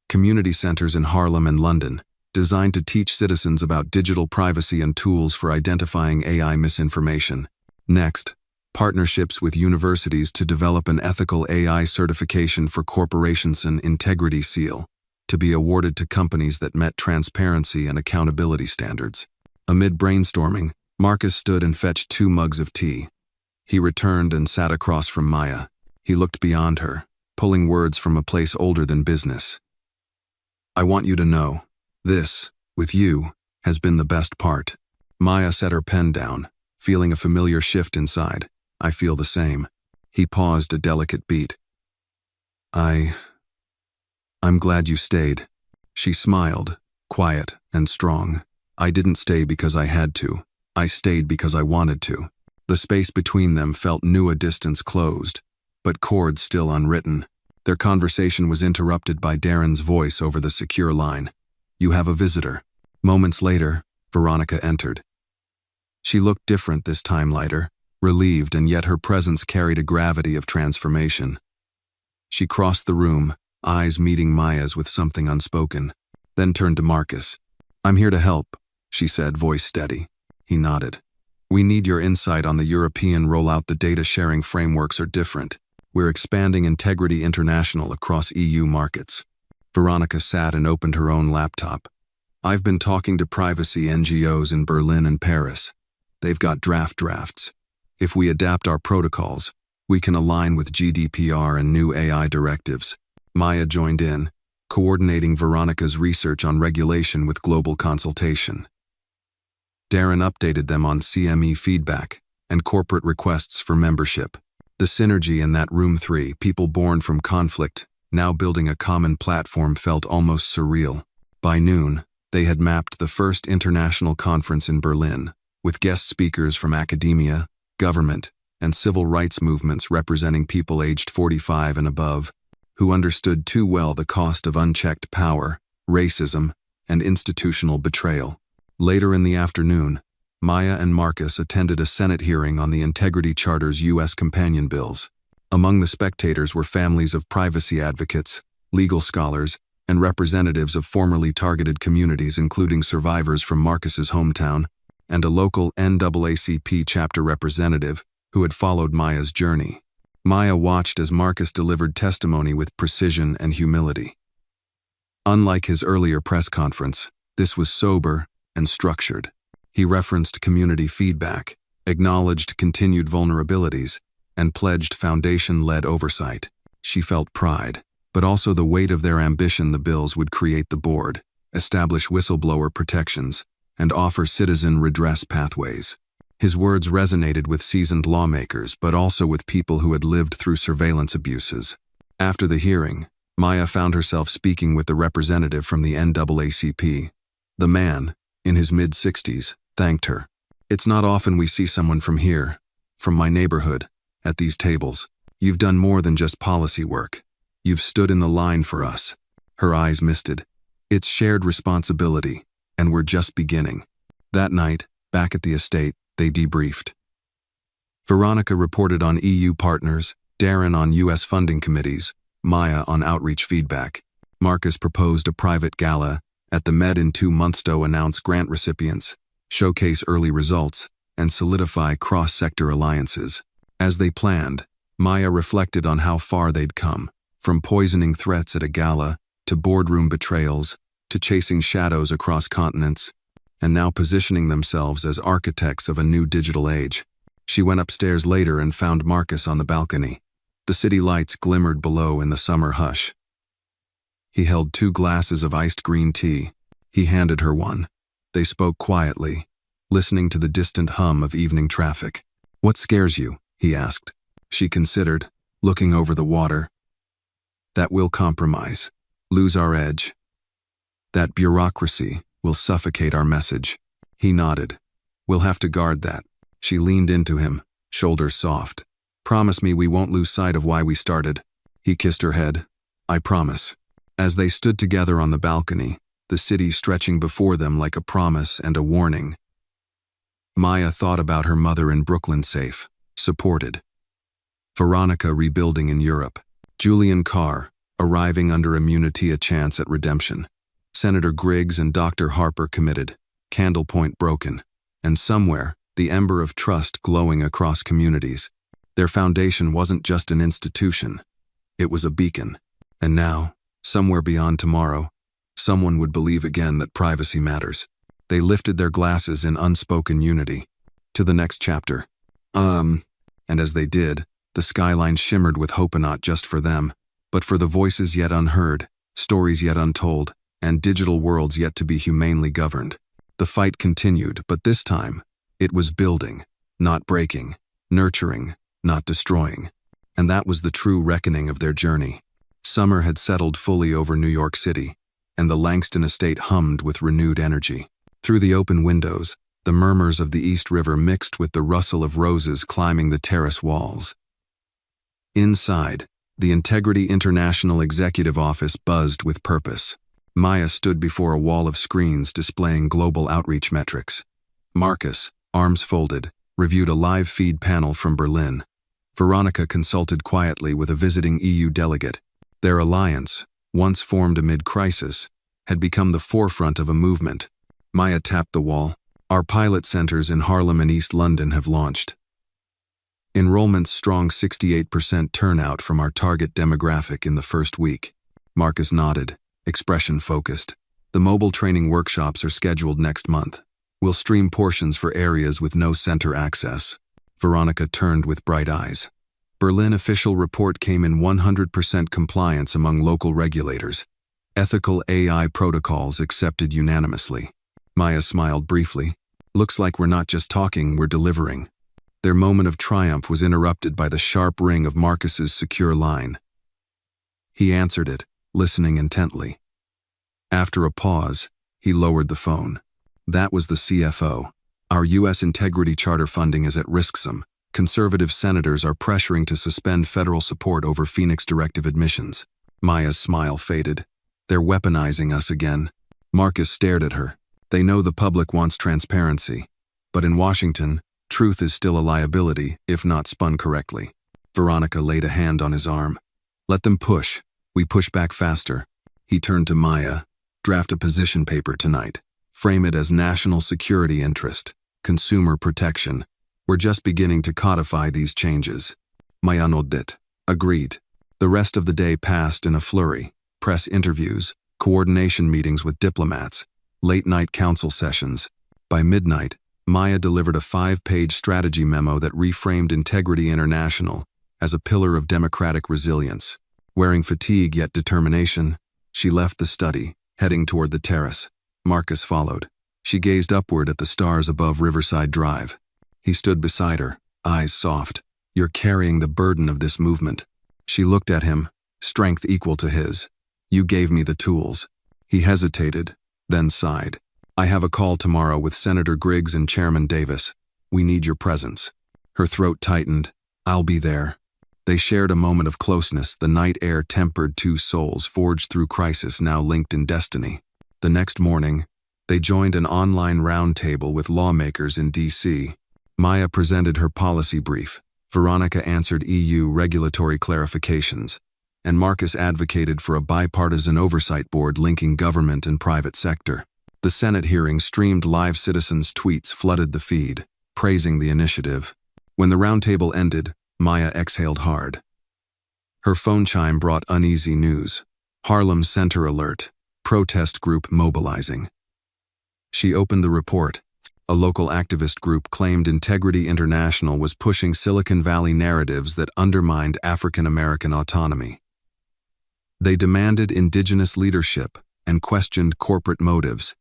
Community centers in Harlem and London, designed to teach citizens about digital privacy and tools for identifying AI misinformation. Next, partnerships with universities to develop an ethical AI certification for corporations, an Integrity Seal, to be awarded to companies that met transparency and accountability standards. Amid brainstorming, Marcus stood and fetched 2 mugs of tea. He returned and sat across from Maya. He looked beyond her, pulling words from a place older than business. "I want you to know, this, with you, has been the best part." Maya set her pen down, feeling a familiar shift inside. "I feel the same." He paused a delicate beat. I'm glad you stayed." She smiled, quiet and strong. "I didn't stay because I had to. I stayed because I wanted to." The space between them felt new, a distance closed, but chords still unwritten. Their conversation was interrupted by Darren's voice over the secure line. "You have a visitor." Moments later, Veronica entered. She looked different this time, lighter, relieved, and yet her presence carried a gravity of transformation. She crossed the room, eyes meeting Maya's with something unspoken, then turned to Marcus. "I'm here to help," she said, voice steady. He nodded. "We need your insight on the European rollout. The data sharing frameworks are different. We're expanding Integrity International across EU markets." Veronica sat and opened her own laptop. "I've been talking to privacy NGOs in Berlin and Paris. They've got drafts. If we adapt our protocols, we can align with GDPR and new AI directives." Maya joined in, coordinating Veronica's research on regulation with global consultation. Darren updated them on CME feedback and corporate requests for membership. The synergy in that room, 3 people born from conflict, now building a common platform, felt almost surreal. By noon, they had mapped the first international conference in Berlin, with guest speakers from academia, government, and civil rights movements representing people aged 45 and above, who understood too well the cost of unchecked power, racism, and institutional betrayal. Later in the afternoon, Maya and Marcus attended a Senate hearing on the Integrity Charter's U.S. companion bills. Among the spectators were families of privacy advocates, legal scholars, and representatives of formerly targeted communities, including survivors from Marcus's hometown, and a local NAACP chapter representative who had followed Maya's journey. Maya watched as Marcus delivered testimony with precision and humility. Unlike his earlier press conference, this was sober and structured. He referenced community feedback, acknowledged continued vulnerabilities, and pledged foundation-led oversight. She felt pride, but also the weight of their ambition. The bills would create the board, establish whistleblower protections, and offer citizen redress pathways. His words resonated with seasoned lawmakers, but also with people who had lived through surveillance abuses. After the hearing, Maya found herself speaking with the representative from the NAACP. The man, in his mid-60s, thanked her. "It's not often we see someone from here, from my neighborhood, at these tables. You've done more than just policy work. You've stood in the line for us." Her eyes misted. "It's shared responsibility, and we're just beginning." That night, back at the estate, they debriefed. Veronica reported on EU partners, Darren on US funding committees, Maya on outreach feedback. Marcus proposed a private gala at the Med in 2 months to announce grant recipients, showcase early results, and solidify cross-sector alliances. As they planned, Maya reflected on how far they'd come, from poisoning threats at a gala, to boardroom betrayals, to chasing shadows across continents, and now positioning themselves as architects of a new digital age. She went upstairs later and found Marcus on the balcony. The city lights glimmered below in the summer hush. He held 2 glasses of iced green tea. He handed her one. They spoke quietly, listening to the distant hum of evening traffic. "What scares you?" he asked. She considered, looking over the water. "That we'll compromise, lose our edge. That bureaucracy will suffocate our message." He nodded. "We'll have to guard that." She leaned into him, shoulders soft. "Promise me we won't lose sight of why we started." He kissed her head. "I promise." As they stood together on the balcony, the city stretching before them like a promise and a warning, Maya thought about her mother in Brooklyn safe, supported. Veronica rebuilding in Europe. Julian Carr, arriving under immunity, a chance at redemption. Senator Griggs and Dr. Harper committed, candle point broken. And somewhere, the ember of trust glowing across communities. Their foundation wasn't just an institution. It was a beacon. And now, somewhere beyond tomorrow, someone would believe again that privacy matters. They lifted their glasses in unspoken unity. To the next chapter. And as they did, the skyline shimmered with hope, not just for them, but for the voices yet unheard, stories yet untold, and digital worlds yet to be humanely governed. The fight continued, but this time, it was building, not breaking, nurturing, not destroying. And that was the true reckoning of their journey. Summer had settled fully over New York City, and the Langston estate hummed with renewed energy. Through the open windows, the murmurs of the East River mixed with the rustle of roses climbing the terrace walls. Inside, the Integrity International Executive Office buzzed with purpose. Maya stood before a wall of screens displaying global outreach metrics. Marcus, arms folded, reviewed a live feed panel from Berlin. Veronica consulted quietly with a visiting EU delegate. Their alliance, once formed amid crisis, had become the forefront of a movement. Maya tapped the wall. "Our pilot centers in Harlem and East London have launched. Enrollment's strong 68% turnout from our target demographic in the first week." Marcus nodded, expression focused. "The mobile training workshops are scheduled next month. We'll stream portions for areas with no center access." Veronica turned with bright eyes. Berlin official report came in 100% compliance among local regulators. Ethical AI protocols accepted unanimously. Maya smiled briefly. "Looks like we're not just talking, we're delivering." Their moment of triumph was interrupted by the sharp ring of Marcus's secure line. He answered it, listening intently. After a pause, he lowered the phone. That was the CFO. "Our U.S. Integrity Charter funding is at risk. Some conservative senators are pressuring to suspend federal support over Phoenix directive admissions." Maya's smile faded. "They're weaponizing us again." Marcus stared at her. "They know the public wants transparency. But in Washington, truth is still a liability, if not spun correctly." Veronica laid a hand on his arm. "Let them push. We push back faster." He turned to Maya. "Draft a position paper tonight. Frame it as national security interest, consumer protection. We're just beginning to codify these changes." Maya nodded. Agreed. The rest of the day passed in a flurry. Press interviews, coordination meetings with diplomats, late-night council sessions. By midnight, Maya delivered a 5-page strategy memo that reframed Integrity International as a pillar of democratic resilience. Wearing fatigue yet determination, she left the study, heading toward the terrace. Marcus followed. She gazed upward at the stars above Riverside Drive. He stood beside her, eyes soft. "You're carrying the burden of this movement." She looked at him, strength equal to his. "You gave me the tools." He hesitated, then sighed. I have a call tomorrow with Senator Griggs and Chairman Davis. We need your presence. Her throat tightened. I'll be there. They shared a moment of closeness, the night air tempered two souls forged through crisis now linked in destiny. The next morning, they joined an online roundtable with lawmakers in D.C. Maya presented her policy brief. Veronica answered EU regulatory clarifications, and Marcus advocated for a bipartisan oversight board linking government and private sector. The Senate hearing streamed live citizens' tweets flooded the feed, praising the initiative. When the roundtable ended, Maya exhaled hard. Her phone chime brought uneasy news. Harlem Center alert. Protest group mobilizing. She opened the report. A local activist group claimed Integrity International was pushing Silicon Valley narratives that undermined African American autonomy. They demanded indigenous leadership and questioned corporate motives.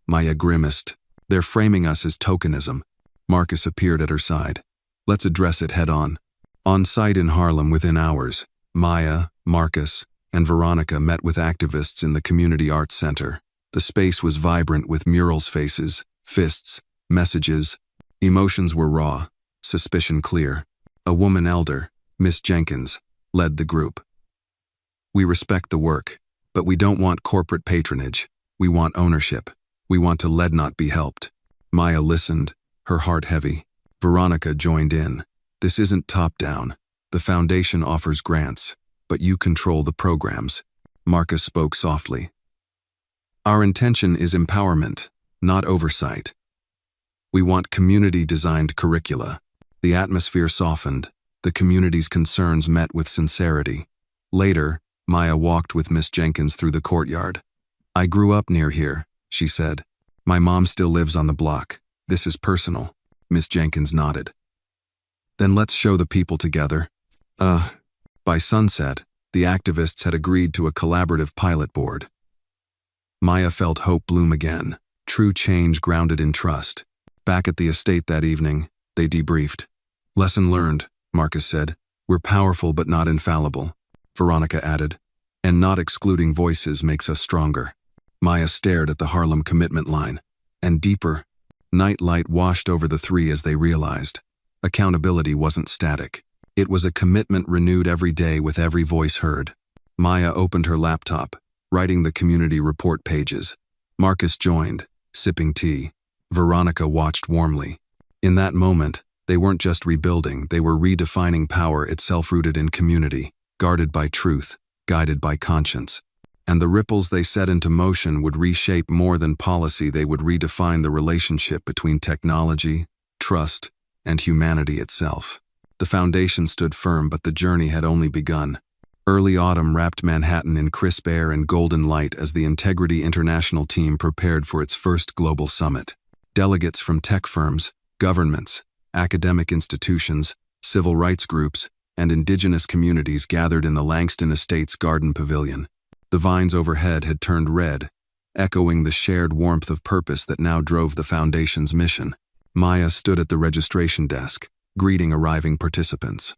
Maya grimaced. They're framing us as tokenism. Marcus appeared at her side. Let's address it head on. On site in Harlem within hours, Maya, Marcus, and Veronica met with activists in the Community Arts Center. The space was vibrant with murals, faces, fists, messages. Emotions were raw, suspicion clear. A woman elder, Miss Jenkins, led the group. We respect the work, but we don't want corporate patronage. We want ownership. We want to lead, not be helped. Maya listened, her heart heavy. Veronica joined in. This isn't top-down. The foundation offers grants, but you control the programs. Marcus spoke softly. Our intention is empowerment, not oversight. We want community-designed curricula. The atmosphere softened. The community's concerns met with sincerity. Later, Maya walked with Miss Jenkins through the courtyard. I grew up near here, she said. My mom still lives on the block. This is personal. Miss Jenkins nodded. Then let's show the people together. By sunset, the activists had agreed to a collaborative pilot board. Maya felt hope bloom again, true change grounded in trust. Back at the estate that evening, they debriefed. Lesson learned, Marcus said. We're powerful but not infallible. Veronica added. And not excluding voices makes us stronger. Maya stared at the Harlem commitment line. And deeper, night light washed over the three as they realized. Accountability wasn't static. It was a commitment renewed every day with every voice heard. Maya opened her laptop, writing the community report pages. Marcus joined, sipping tea. Veronica watched warmly. In that moment, they weren't just rebuilding, they were redefining power itself, rooted in community, guarded by truth, guided by conscience. And the ripples they set into motion would reshape more than policy. They would redefine the relationship between technology, trust, and humanity itself. The foundation stood firm, but the journey had only begun. Early autumn wrapped Manhattan in crisp air and golden light as the Integrity International team prepared for its first global summit. Delegates from tech firms, governments, academic institutions, civil rights groups, and indigenous communities gathered in the Langston Estates Garden Pavilion. The vines overhead had turned red, echoing the shared warmth of purpose that now drove the foundation's mission. Maya stood at the registration desk, greeting arriving participants.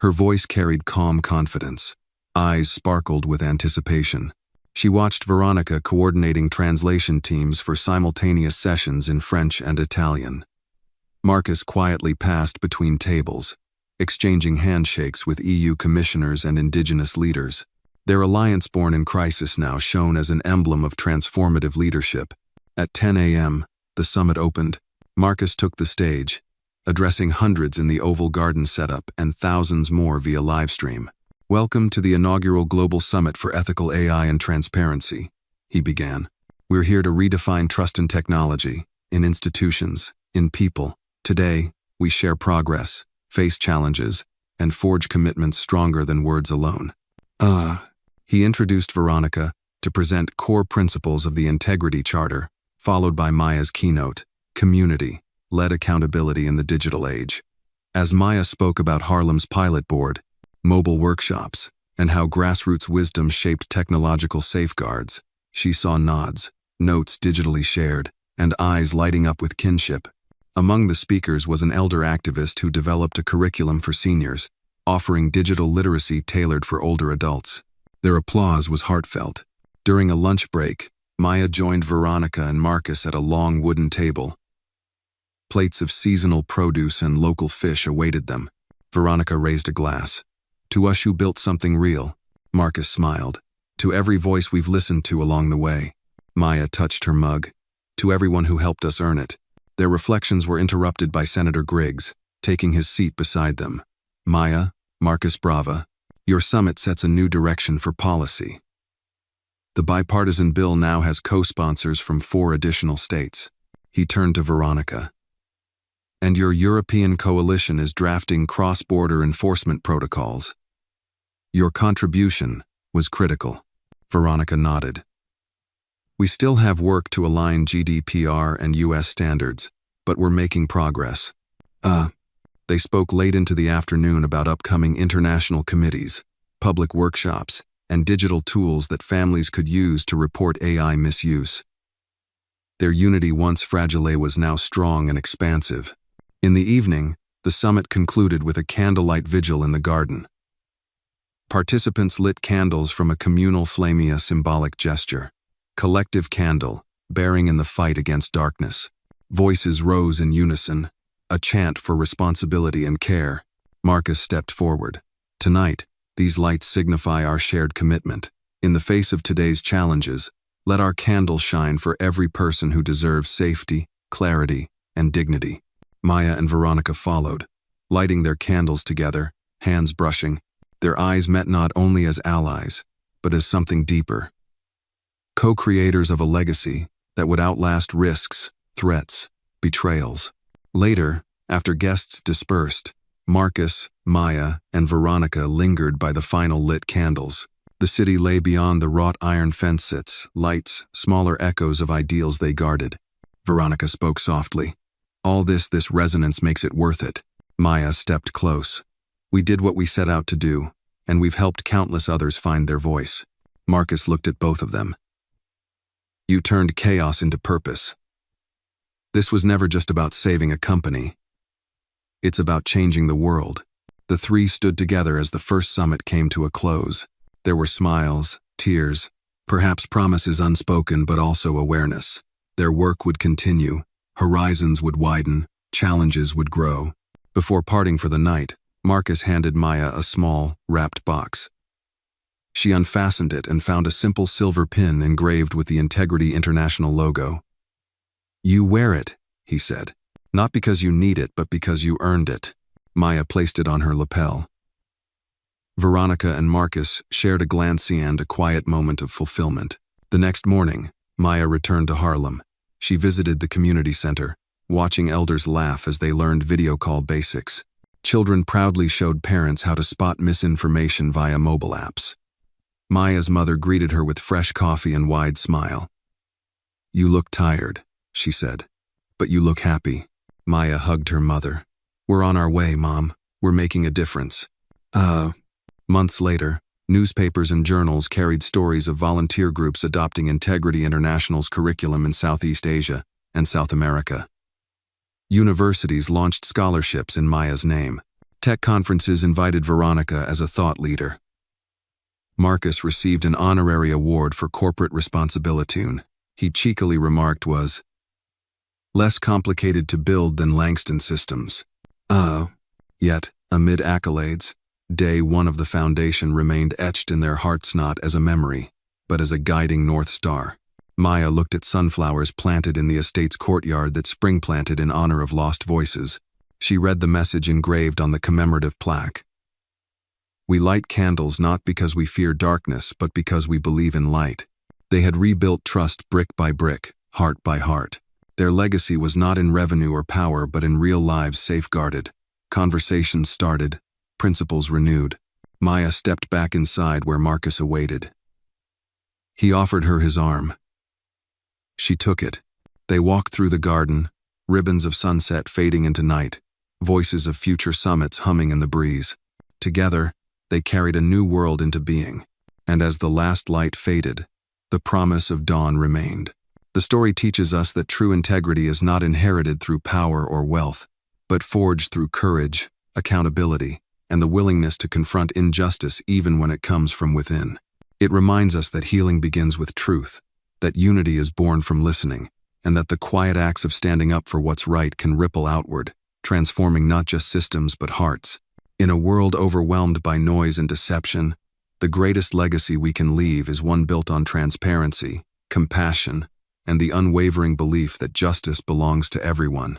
Her voice carried calm confidence. Eyes sparkled with anticipation. She watched Veronica coordinating translation teams for simultaneous sessions in French and Italian. Marcus quietly passed between tables, exchanging handshakes with EU commissioners and indigenous leaders. Their alliance, born in crisis, now shone as an emblem of transformative leadership. At 10 a.m., the summit opened. Marcus took the stage, addressing hundreds in the Oval Garden setup and thousands more via livestream. Welcome to the inaugural Global Summit for Ethical AI and Transparency, he began. We're here to redefine trust in technology, in institutions, in people. Today, we share progress, face challenges, and forge commitments stronger than words alone. He introduced Veronica to present core principles of the Integrity Charter, followed by Maya's keynote, Community-Led Accountability in the Digital Age. As Maya spoke about Harlem's pilot board, mobile workshops, and how grassroots wisdom shaped technological safeguards, she saw nods, notes digitally shared, and eyes lighting up with kinship. Among the speakers was an elder activist who developed a curriculum for seniors, offering digital literacy tailored for older adults. Their applause was heartfelt. During a lunch break, Maya joined Veronica and Marcus at a long wooden table. Plates of seasonal produce and local fish awaited them. Veronica raised a glass. To us who built something real. Marcus smiled. To every voice we've listened to along the way. Maya touched her mug. To everyone who helped us earn it. Their reflections were interrupted by Senator Griggs, taking his seat beside them. Maya, Marcus Brava, your summit sets a new direction for policy. The bipartisan bill now has co-sponsors from 4 additional states. He turned to Veronica. And your European coalition is drafting cross-border enforcement protocols. Your contribution was critical. Veronica nodded. We still have work to align GDPR and US standards, but we're making progress. They spoke late into the afternoon about upcoming international committees, public workshops, and digital tools that families could use to report AI misuse. Their unity, once fragile, was now strong and expansive. In the evening, the summit concluded with a candlelight vigil in the garden. Participants lit candles from a communal flame, a symbolic gesture. Collective candle, bearing in the fight against darkness. Voices rose in unison, a chant for responsibility and care. Marcus stepped forward. Tonight, these lights signify our shared commitment. In the face of today's challenges, let our candle shine for every person who deserves safety, clarity, and dignity. Maya and Veronica followed, lighting their candles together, hands brushing. Their eyes met not only as allies, but as something deeper. Co-creators of a legacy that would outlast risks, threats, betrayals. Later, after guests dispersed, Marcus, Maya, and Veronica lingered by the final lit candles. The city lay beyond the wrought iron fences, lights, smaller echoes of ideals they guarded. Veronica spoke softly. All this resonance makes it worth it. Maya stepped close. We did what we set out to do, and we've helped countless others find their voice. Marcus looked at both of them. You turned chaos into purpose. This was never just about saving a company. It's about changing the world. The 3 stood together as the first summit came to a close. There were smiles, tears, perhaps promises unspoken but also awareness. Their work would continue, horizons would widen, challenges would grow. Before parting for the night, Marcus handed Maya a small, wrapped box. She unfastened it and found a simple silver pin engraved with the Integrity International logo. You wear it, he said. Not because you need it, but because you earned it. Maya placed it on her lapel. Veronica and Marcus shared a glance and a quiet moment of fulfillment. The next morning, Maya returned to Harlem. She visited the community center, watching elders laugh as they learned video call basics. Children proudly showed parents how to spot misinformation via mobile apps. Maya's mother greeted her with fresh coffee and wide smile. You look tired, she said, but you look happy. Maya hugged her mother. We're on our way, Mom. We're making a difference. Months later, newspapers and journals carried stories of volunteer groups adopting Integrity International's curriculum in Southeast Asia and South America. Universities launched scholarships in Maya's name. Tech conferences invited Veronica as a thought leader. Marcus received an honorary award for corporate responsibility. He cheekily remarked was less complicated to build than Langston systems. Yet, amid accolades, Day 1 of the foundation remained etched in their hearts not as a memory, but as a guiding North Star. Maya looked at sunflowers planted in the estate's courtyard that spring planted in honor of lost voices. She read the message engraved on the commemorative plaque. We light candles not because we fear darkness, but because we believe in light. They had rebuilt trust brick by brick, heart by heart. Their legacy was not in revenue or power, but in real lives safeguarded. Conversations started, principles renewed. Maya stepped back inside where Marcus awaited. He offered her his arm. She took it. They walked through the garden, ribbons of sunset fading into night, voices of future summits humming in the breeze. Together, they carried a new world into being, and as the last light faded, the promise of dawn remained. The story teaches us that true integrity is not inherited through power or wealth, but forged through courage, accountability, and the willingness to confront injustice even when it comes from within. It reminds us that healing begins with truth, that unity is born from listening, and that the quiet acts of standing up for what's right can ripple outward, transforming not just systems but hearts. In a world overwhelmed by noise and deception, the greatest legacy we can leave is one built on transparency, compassion, and the unwavering belief that justice belongs to everyone.